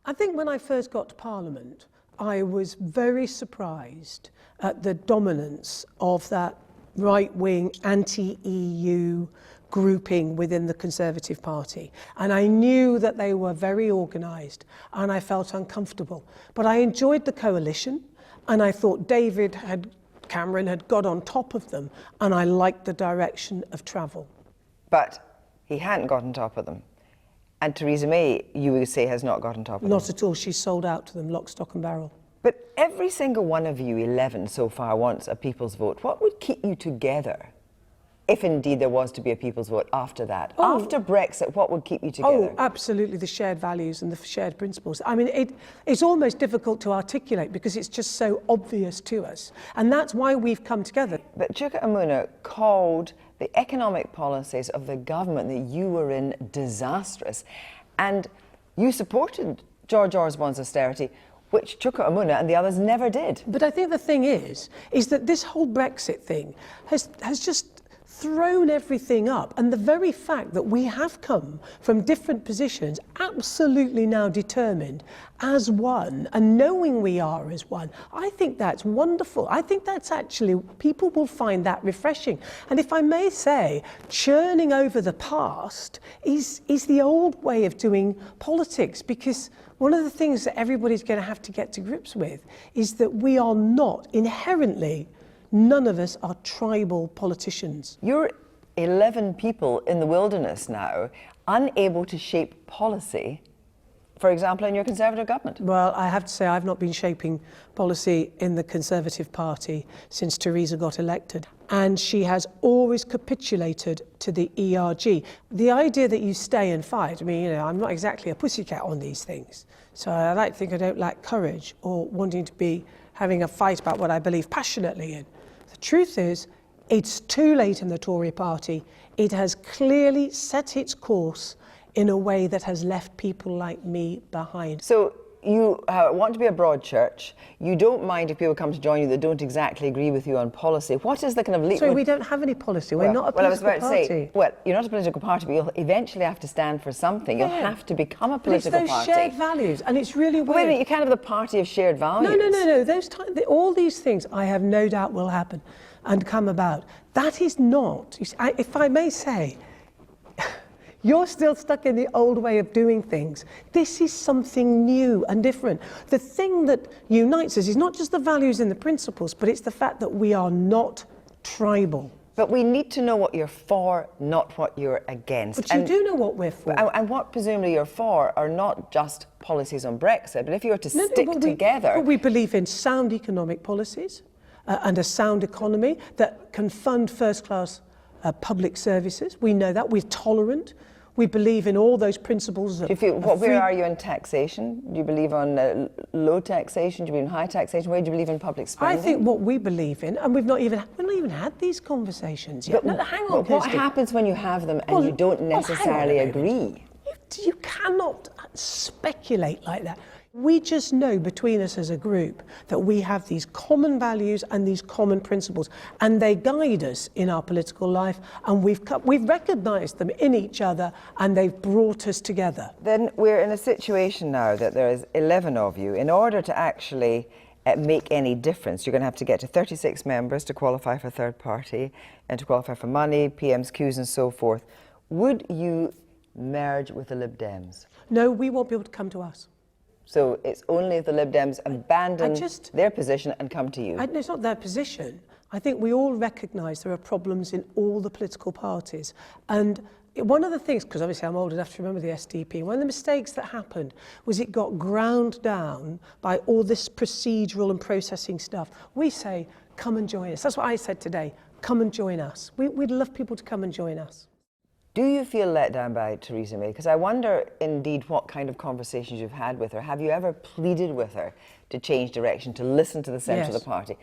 I think when I first got to Parliament, I was very surprised at the dominance of that right-wing anti-EU grouping within the Conservative Party. And I knew that they were very organised, and I felt uncomfortable. But I enjoyed the coalition, and I thought David Cameron had got on top of them, and I liked the direction of travel. But he hadn't got on top of them. And Theresa May, you would say, has not got on top of them. Not at all. She's sold out to them, lock, stock and barrel. But every single one of you, 11 so far, wants a people's vote. What would keep you together, if indeed there was to be a people's vote after that? Oh. After Brexit, what would keep you together? Oh, absolutely, the shared values and the shared principles. I mean, it's almost difficult to articulate because it's just so obvious to us. And that's why we've come together. But Chuka Umunna called the economic policies of the government that you were in disastrous. And you supported George Osborne's austerity, which Chuka Umunna and the others never did. But I think the thing is that this whole Brexit thing has just thrown everything up, and the very fact that we have come from different positions, absolutely now determined as one, and knowing we are as one, I think that's wonderful. I think that's actually, people will find that refreshing. And if I may say, churning over the past is the old way of doing politics, because one of the things that everybody's going to have to get to grips with is that we are not inherently, none of us are tribal politicians. You're 11 people in the wilderness now, unable to shape policy for example, in your Conservative government? Well, I have to say I've not been shaping policy in the Conservative Party since Theresa got elected. And she has always capitulated to the ERG. The idea that you stay and fight, I mean, you know, I'm not exactly a pussycat on these things. So I like to think I don't lack courage or wanting to be having a fight about what I believe passionately in. The truth is, it's too late in the Tory party. It has clearly set its course in a way that has left people like me behind. So you want to be a broad church. You don't mind if people come to join you that don't exactly agree with you on policy. What is the kind of leap? Sorry, we don't have any policy. We're not a political party. I was about to say, well, you're not a political party, but you'll eventually have to stand for something. You'll have to become a political party. But it's those shared values, and it's really weird. Wait a minute, you can't have the party of shared values. No. All these things, I have no doubt, will happen and come about. That is not, if I may say, you're still stuck in the old way of doing things. This is something new and different. The thing that unites us is not just the values and the principles, but it's the fact that we are not tribal. But we need to know what you're for, not what you're against. But you do know what we're for. And what presumably you're for are not just policies on Brexit, but if you were to stick together... But we believe in sound economic policies and a sound economy that can fund first-class public services. We know that. We're tolerant. We believe in all those principles. Where are you in taxation? Do you believe on low taxation? Do you believe in high taxation? Where do you believe in public spending? I think what we believe in, and we've not even had these conversations yet. But, hang on, what happens when you have them and you don't necessarily agree? You cannot speculate like that. We just know between us as a group that we have these common values and these common principles, and they guide us in our political life, and we've recognised them in each other, and they've brought us together. Then we're in a situation now that there is 11 of you. In order to actually make any difference, you're going to have to get to 36 members to qualify for third party and to qualify for money, PM's, Qs and so forth. Would you merge with the Lib Dems? No, we won't be able to come to us. So it's only if the Lib Dems abandon their position and come to you? It's not their position. I think we all recognise there are problems in all the political parties. And one of the things, because obviously I'm old enough to remember the SDP, one of the mistakes that happened was it got ground down by all this procedural and processing stuff. We say, come and join us. That's what I said today. Come and join us. We'd love people to come and join us. Do you feel let down by Theresa May? Because I wonder, indeed, what kind of conversations you've had with her. Have you ever pleaded with her to change direction, to listen to the centre of the party?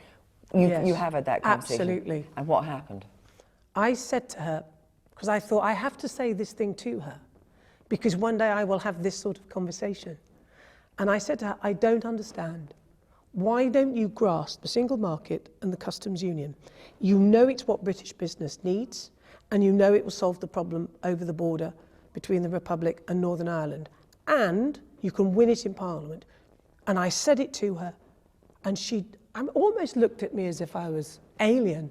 You have had that conversation? Absolutely. And what happened? I said to her, because I thought I have to say this thing to her, because one day I will have this sort of conversation. And I said to her, I don't understand. Why don't you grasp the single market and the customs union? You know it's what British business needs, and you know it will solve the problem over the border between the Republic and Northern Ireland. And you can win it in Parliament. And I said it to her, and she almost looked at me as if I was alien.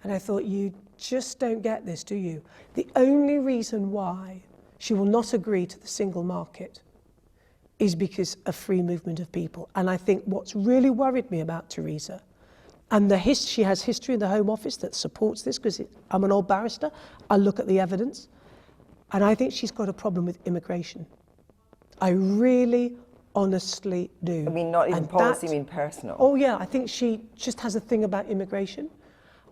And I thought, you just don't get this, do you? The only reason why she will not agree to the single market is because of free movement of people. And I think what's really worried me about Theresa, and she has history in the Home Office that supports this, because I'm an old barrister, I look at the evidence, and I think she's got a problem with immigration. I really, honestly do. I mean, not even policy, I mean personal. Oh yeah, I think she just has a thing about immigration,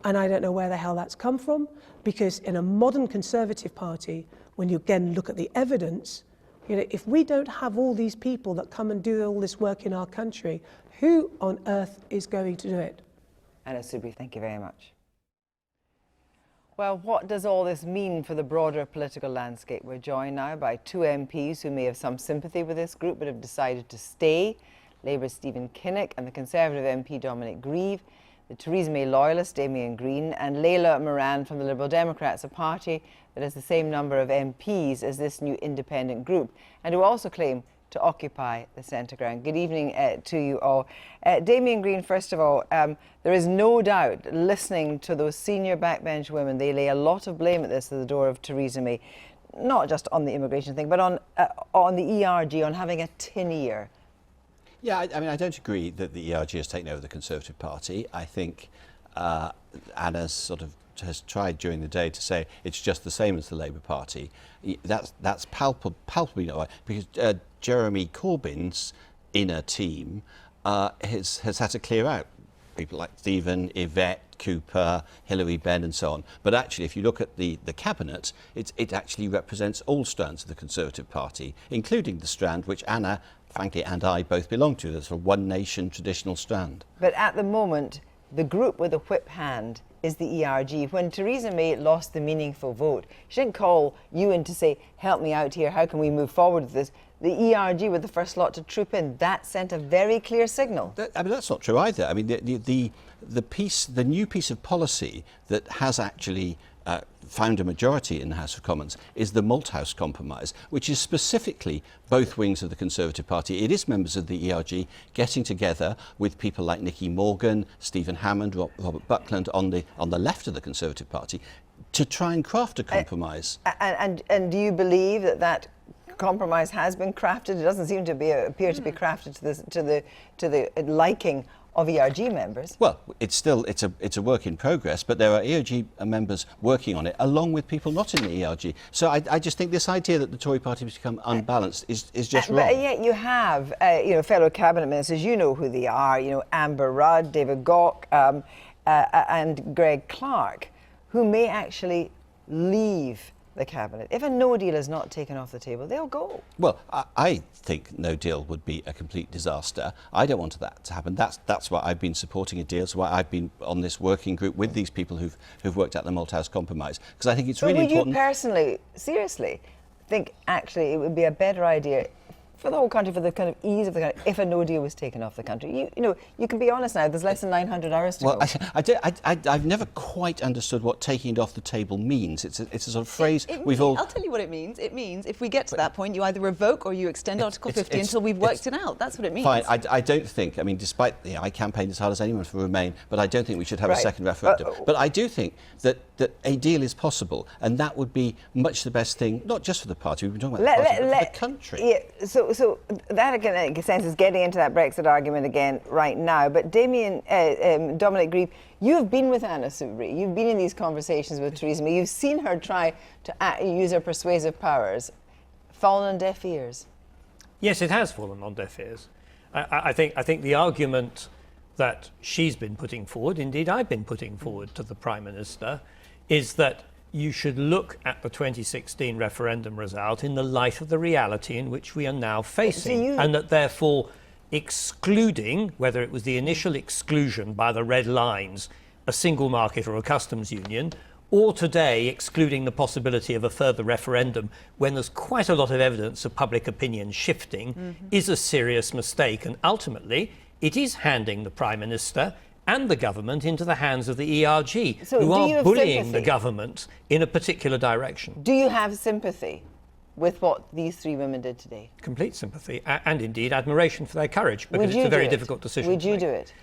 and I don't know where the hell that's come from, because in a modern Conservative party, when you again look at the evidence, you know, if we don't have all these people that come and do all this work in our country, who on earth is going to do it? Anna Soubry, thank you very much. Well, what does all this mean for the broader political landscape? We're joined now by two MPs who may have some sympathy with this group but have decided to stay. Labour's Stephen Kinnock and the Conservative MP Dominic Grieve, the Theresa May loyalist Damien Green, and Leila Moran from the Liberal Democrats, a party that has the same number of MPs as this new independent group, and who also claim to occupy the centre ground. Good evening to you all. Damien Green, first of all, there is no doubt, listening to those senior backbench women, they lay a lot of blame at this at the door of Theresa May, not just on the immigration thing, but on the ERG, on having a tin ear. Yeah, I mean, I don't agree that the ERG has taken over the Conservative Party. I think Anna's sort of has tried during the day to say it's just the same as the Labour Party, that's palpably not right, because Jeremy Corbyn's inner team has had to clear out people like Stephen, Yvette, Cooper, Hilary Benn and so on. But actually, if you look at the cabinet, it actually represents all strands of the Conservative Party, including the strand which Anna, frankly, and I both belong to, the sort of one nation traditional strand. But at the moment, the group with the whip hand is the ERG. When Theresa May lost the meaningful vote, she didn't call you in to say, help me out here, how can we move forward with this? The ERG were the first lot to troop in. That sent a very clear signal. I mean, that's not true either. I mean, the new piece of policy that has actually found a majority in the House of Commons is the Malthouse Compromise, which is specifically both wings of the Conservative Party. It is members of the ERG getting together with people like Nicky Morgan, Stephen Hammond, Robert Buckland on the left of the Conservative Party to try and craft a compromise. And do you believe that compromise has been crafted? It doesn't seem to appear to be crafted to the liking of ERG members. Well, it's a work in progress, but there are ERG members working on it, along with people not in the ERG. So I just think this idea that the Tory party has become unbalanced is just wrong. But yet you have fellow cabinet ministers, you know who they are, Amber Rudd, David Gauke, and Greg Clark, who may actually leave the cabinet. If a no deal is not taken off the table, they'll go. Well, I think no deal would be a complete disaster. I don't want that to happen. That's why I've been supporting a deal. That's why I've been on this working group with these people who've worked out the Malthouse Compromise, because I think it's really important. Would you personally, seriously, think actually it would be a better idea for the whole country, for the kind of ease of the country, if a no deal was taken off the country? You can be honest now, there's less than 900 hours to go. I've never quite understood what taking it off the table means. It's a sort of phrase I'll tell you what it means. It means if we get to that point, you either revoke or you extend Article 50 until we've worked it out. That's what it means. Fine. I don't think, I mean, despite, I campaigned as hard as anyone for Remain, but I don't think we should have a second referendum. But I do think that a deal is possible, and that would be much the best thing, not just for the party, we've been talking about the party, but for the country. Yeah, so that, again, in a sense, is getting into that Brexit argument again right now. But Dominic Grieve, you have been with Anna Soubry. You've been in these conversations with Theresa May. You've seen her try to use her persuasive powers. Fallen on deaf ears. Yes, it has fallen on deaf ears. I think the argument that she's been putting forward, indeed I've been putting forward to the Prime Minister, is that you should look at the 2016 referendum result in the light of the reality in which we are now facing, and that therefore excluding, whether it was the initial exclusion by the red lines, a single market or a customs union, or today excluding the possibility of a further referendum when there's quite a lot of evidence of public opinion shifting, is a serious mistake. And ultimately, it is handing the Prime Minister and the government into the hands of the ERG, who are bullying the government in a particular direction. Do you have sympathy with what these three women did today? Complete sympathy, and indeed admiration for their courage, because it's a very difficult decision. Would you do it?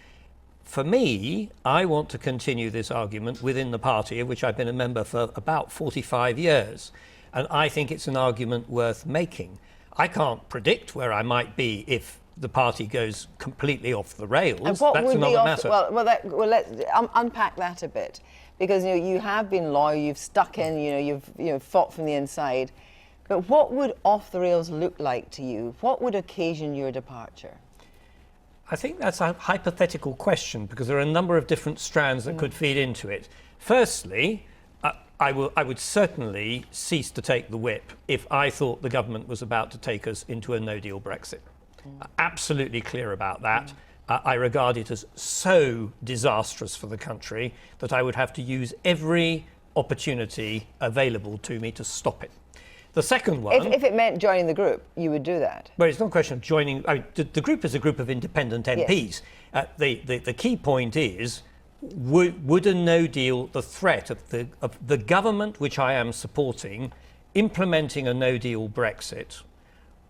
For me, I want to continue this argument within the party, of which I've been a member for about 45 years. And I think it's an argument worth making. I can't predict where I might be if the party goes completely off the rails. And what That's would another be matter. Well, let's unpack that a bit, because you have been loyal, you've stuck in, you've fought from the inside. But what would off the rails look like to you? What would occasion your departure? I think that's a hypothetical question, because there are a number of different strands that could feed into it. Firstly, I would certainly cease to take the whip if I thought the government was about to take us into a no-deal Brexit. Absolutely clear about that. I regard it as so disastrous for the country that I would have to use every opportunity available to me to stop it. The second one... If it meant joining the group, you would do that? Well, it's not a question of joining... I mean, the group is a group of independent MPs. Yes. The key point is, would a no deal, the threat of the government which I am supporting, implementing a no deal Brexit,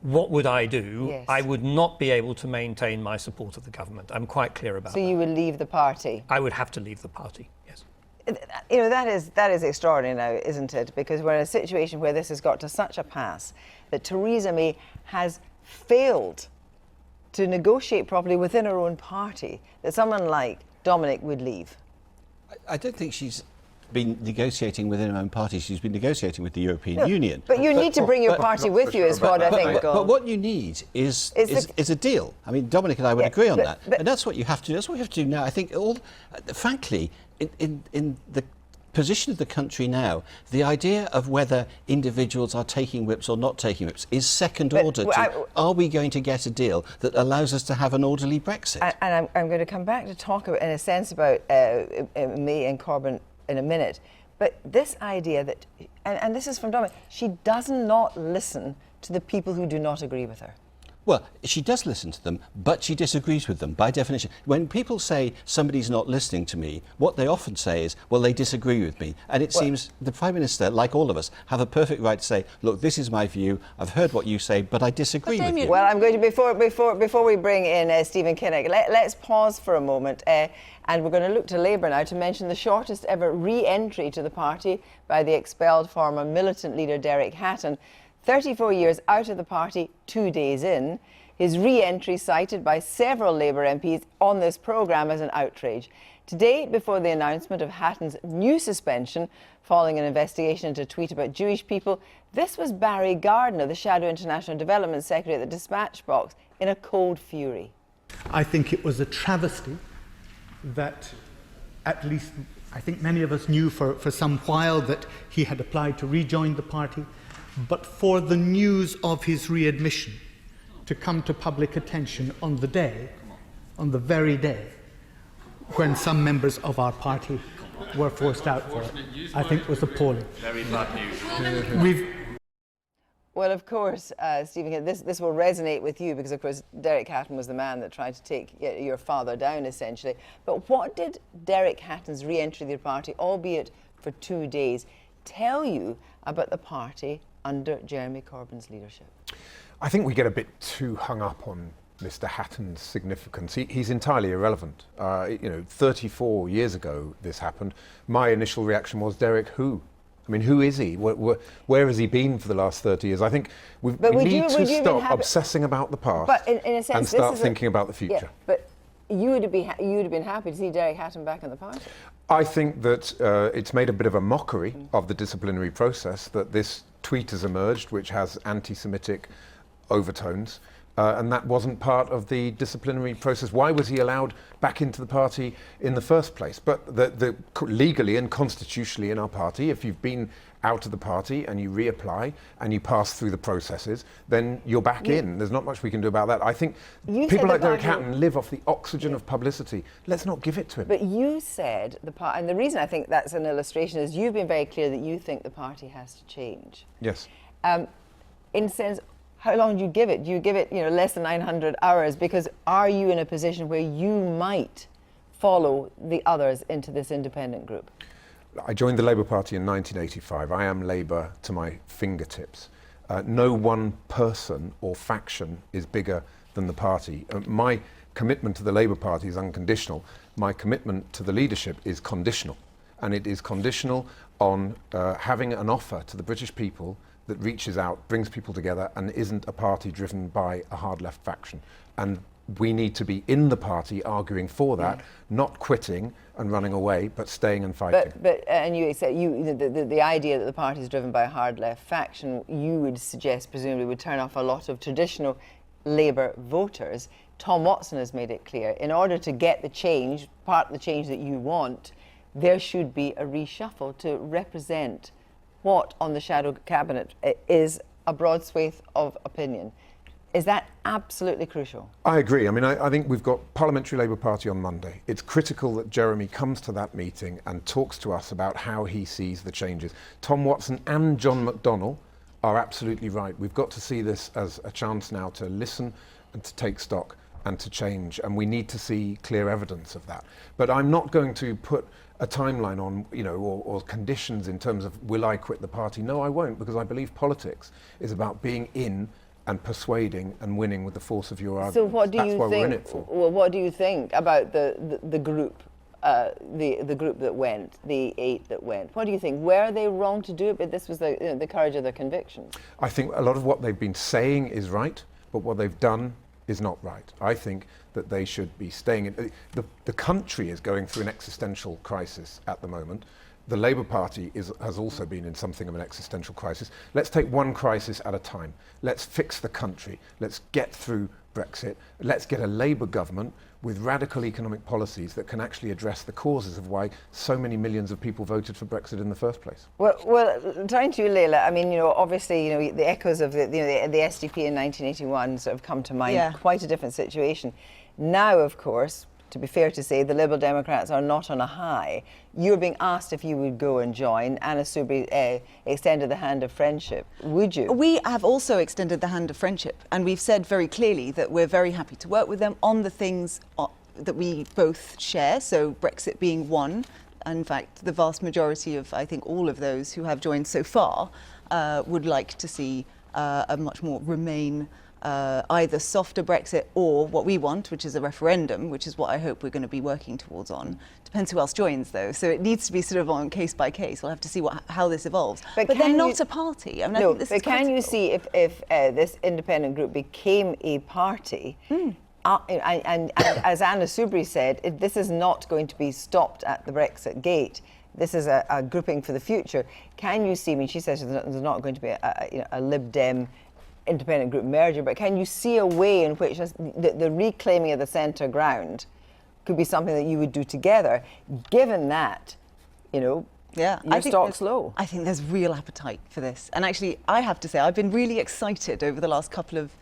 what would I do? Yes. I would not be able to maintain my support of the government. I'm quite clear about that. So you would leave the party? I would have to leave the party, yes. That is extraordinary now, isn't it? Because we're in a situation where this has got to such a pass that Theresa May has failed to negotiate properly within her own party, that someone like Dominic would leave. I don't think she's been negotiating within her own party. She's been negotiating with the European Union. But you need to bring your party with you, is what I think. But what you need is a deal. I mean, Dominic and I would agree on that, and that's what you have to do. That's what we have to do now. I think, frankly, in the position of the country now, the idea of whether individuals are taking whips or not taking whips is second order to are we going to get a deal that allows us to have an orderly Brexit? And I'm going to come back to talk about, in a sense, about May and Corbyn in a minute. But this idea that, and this is from Dominic, she does not listen to the people who do not agree with her. Well, she does listen to them, but she disagrees with them by definition. When people say somebody's not listening to me, what they often say is, well, they disagree with me. And it seems the Prime Minister, like all of us, have a perfect right to say, look, this is my view, I've heard what you say, but I disagree with you. Well, I'm going to, before we bring in Stephen Kinnock, let's pause for a moment. And we're going to look to Labour now to mention the shortest ever re-entry to the party by the expelled former militant leader Derek Hatton. 34 years out of the party, 2 days in, his re-entry cited by several Labour MPs on this programme as an outrage. Today, before the announcement of Hatton's new suspension following an investigation into a tweet about Jewish people, this was Barry Gardiner, the Shadow International Development Secretary at the Dispatch Box, in a cold fury. I think it was a travesty that, at least I think many of us knew for some while, that he had applied to rejoin the party. But for the news of his readmission to come to public attention on the very day, when some members of our party were forced out for it, I think was appalling. Very bad news. Well, of course, Stephen, this will resonate with you because, of course, Derek Hatton was the man that tried to take your father down, essentially. But what did Derek Hatton's re-entry to the party, albeit for 2 days, tell you about the party under Jeremy Corbyn's leadership? I think we get a bit too hung up on Mr. Hatton's significance. He's entirely irrelevant. 34 years ago this happened. My initial reaction was, Derek, who? I mean, who is he? Where has he been for the last 30 years? I think we need to stop obsessing about the past in a sense, and start thinking about the future. Yeah, but you would have been happy to see Derek Hatton back in the party? I think that it's made a bit of a mockery of the disciplinary process that this tweet has emerged, which has anti-Semitic overtones, and that wasn't part of the disciplinary process. Why was he allowed back into the party in the first place? But legally and constitutionally in our party, if you've been out of the party and you reapply and you pass through the processes, then you're back in. There's not much we can do about that. I think people like Derek Hatton live off the oxygen of publicity. Let's not give it to him. But you said and the reason I think that's an illustration is you've been very clear that you think the party has to change. Yes. In sense, how long do you give it? Do you give it, less than 900 hours? Because are you in a position where you might follow the others into this independent group? I joined the Labour Party in 1985. I am Labour to my fingertips. No one person or faction is bigger than the party. My commitment to the Labour Party is unconditional. My commitment to the leadership is conditional. And it is conditional on having an offer to the British people that reaches out, brings people together, and isn't a party driven by a hard left faction. And we need to be in the party arguing for that, not quitting and running away, but staying and fighting. But and you said the idea that the party is driven by a hard left faction, you would suggest presumably would turn off a lot of traditional Labour voters. Tom Watson has made it clear, in order to get the change, part of the change that you want, there should be a reshuffle to represent what on the shadow cabinet is a broad swathe of opinion. Is that absolutely crucial? I agree. I mean, I think we've got Parliamentary Labour Party on Monday. It's critical that Jeremy comes to that meeting and talks to us about how he sees the changes. Tom Watson and John McDonnell are absolutely right. We've got to see this as a chance now to listen and to take stock and to change, and we need to see clear evidence of that. But I'm not going to put a timeline on, or conditions in terms of will I quit the party? No, I won't, because I believe politics is about being in and persuading and winning with the force of your argument. So what do you think? That's why we're in it for. Well, what do you think about the group, the group that went, the 8 that went? What do you think? Were they wrong to do it? But this was the courage of their convictions. I think a lot of what they've been saying is right, but what they've done is not right. I think that they should be staying in. The country is going through an existential crisis at the moment. the Labour Party has also been in something of an existential crisis. Let's take one crisis at a time. Let's fix the country. Let's get through Brexit. Let's get a Labour government with radical economic policies that can actually address the causes of why so many millions of people voted for Brexit in the first place. Well, turning to you, Leila, I mean, obviously, the echoes of the SDP in 1981 sort of come to mind. Yeah. Quite a different situation. Now, of course, to be fair to say, the Liberal Democrats are not on a high. You're being asked if you would go and join. Anna Soubry extended the hand of friendship. Would you? We have also extended the hand of friendship, and we've said very clearly that we're very happy to work with them on the things that we both share, so Brexit being one. In fact, the vast majority of, I think, all of those who have joined so far would like to see a much more Remain either softer Brexit or what we want, which is a referendum, which is what I hope we're going to be working towards on. Depends who else joins, though. So it needs to be sort of on case by case. We'll have to see how this evolves. But they're not a party. I mean, I think this is can you see if this independent group became a party, and as Anna Soubry said, this is not going to be stopped at the Brexit gate. This is a grouping for the future. Can you see, I mean, she says there's not going to be a Lib Dem independent group merger, but can you see a way in which the reclaiming of the centre ground could be something that you would do together, given that, your stock's low? I think there's real appetite for this. And actually, I have to say, I've been really excited over the last couple of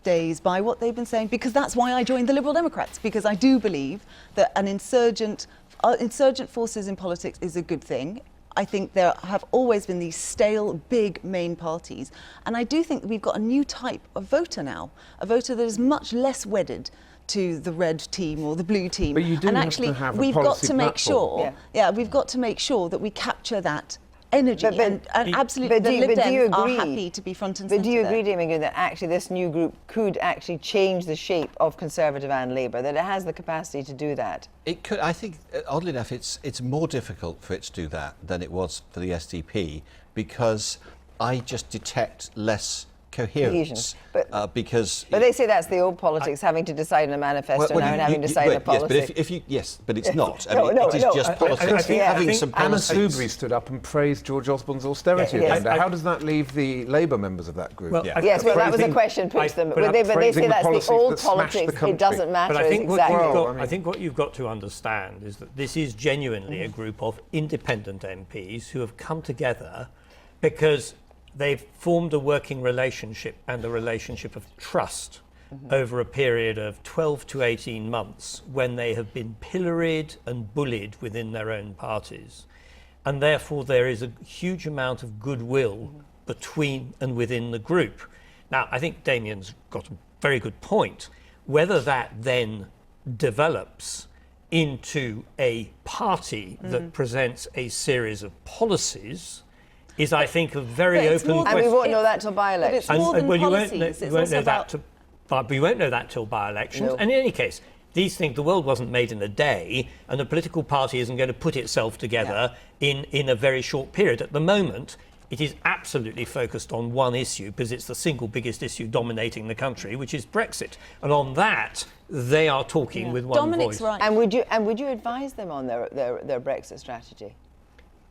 days by what they've been saying, because that's why I joined the Liberal Democrats, because I do believe that an insurgent forces in politics is a good thing. I think there have always been these stale, big main parties. And I do think that we've got a new type of voter now, a voter that is much less wedded to the red team or the blue team. But you do and have actually, to have a we've got policy to make platform. sure, we've got to make sure that we capture that energy. And absolutely, the Lib do you Dems are agree? happy to be front and centre. But do you there. agree, Damien, that actually this new group could actually change the shape of Conservative and Labour, that it has the capacity to do that? It could. I think, oddly enough, it's more difficult for it to do that than it was for the SDP, because I just detect less coherence. But they say that's the old politics, having to decide on a manifesto now and having to decide on a policy. Yes, but it's not. It is just politics. I think having some Anna policies. Soubry stood up and praised George Osborne's austerity agenda. How does that leave the Labour members of that group? Well, that was a question put to them. But they say that's the old politics. It doesn't matter. But I think exactly. I think what you've got to understand is that this is genuinely a group of independent MPs who have come together because they've formed a working relationship and a relationship of trust over a period of 12 to 18 months when they have been pilloried and bullied within their own parties. And therefore there is a huge amount of goodwill between and within the group. Now, I think Damien's got a very good point. Whether that then develops into a party that presents a series of policies is, I think, a very open question. And we won't know that till by-elections. But it's more than policies. You won't know that till by-elections. No. And in any case, these things, the world wasn't made in a day, and a political party isn't going to put itself together in a very short period. At the moment, it is absolutely focused on one issue, because it's the single biggest issue dominating the country, which is Brexit. And on that, they are talking with one Dominic's voice. right. And would you advise them on their Brexit strategy?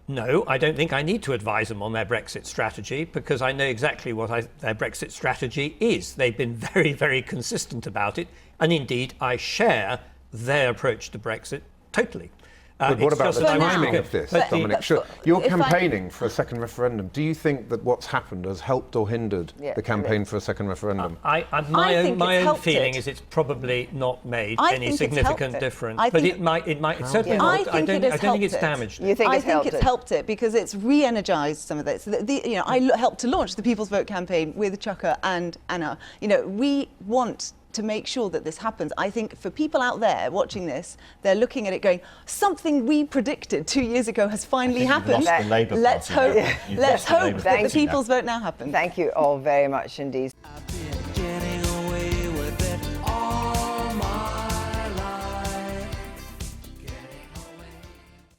No, I don't think I need to advise them on their Brexit strategy, because I know exactly what their Brexit strategy is. They've been very, very consistent about it. And indeed, I share their approach to Brexit totally. But what about the timing of this, Dominic? You're if campaigning for a second referendum. Do you think that what's happened has helped or hindered the campaign for a second referendum? My own feeling is it's probably not made any significant difference. But it might certainly not. I don't think it's damaged it. I think it's helped it because it's re-energised some of this. I helped to launch the People's Vote campaign with Chuka and Anna. We want to make sure that this happens. I think for people out there watching this, they're looking at it going, something we predicted 2 years ago has finally happened. Let's hope that the People's Vote now happens. Thank you all very much indeed.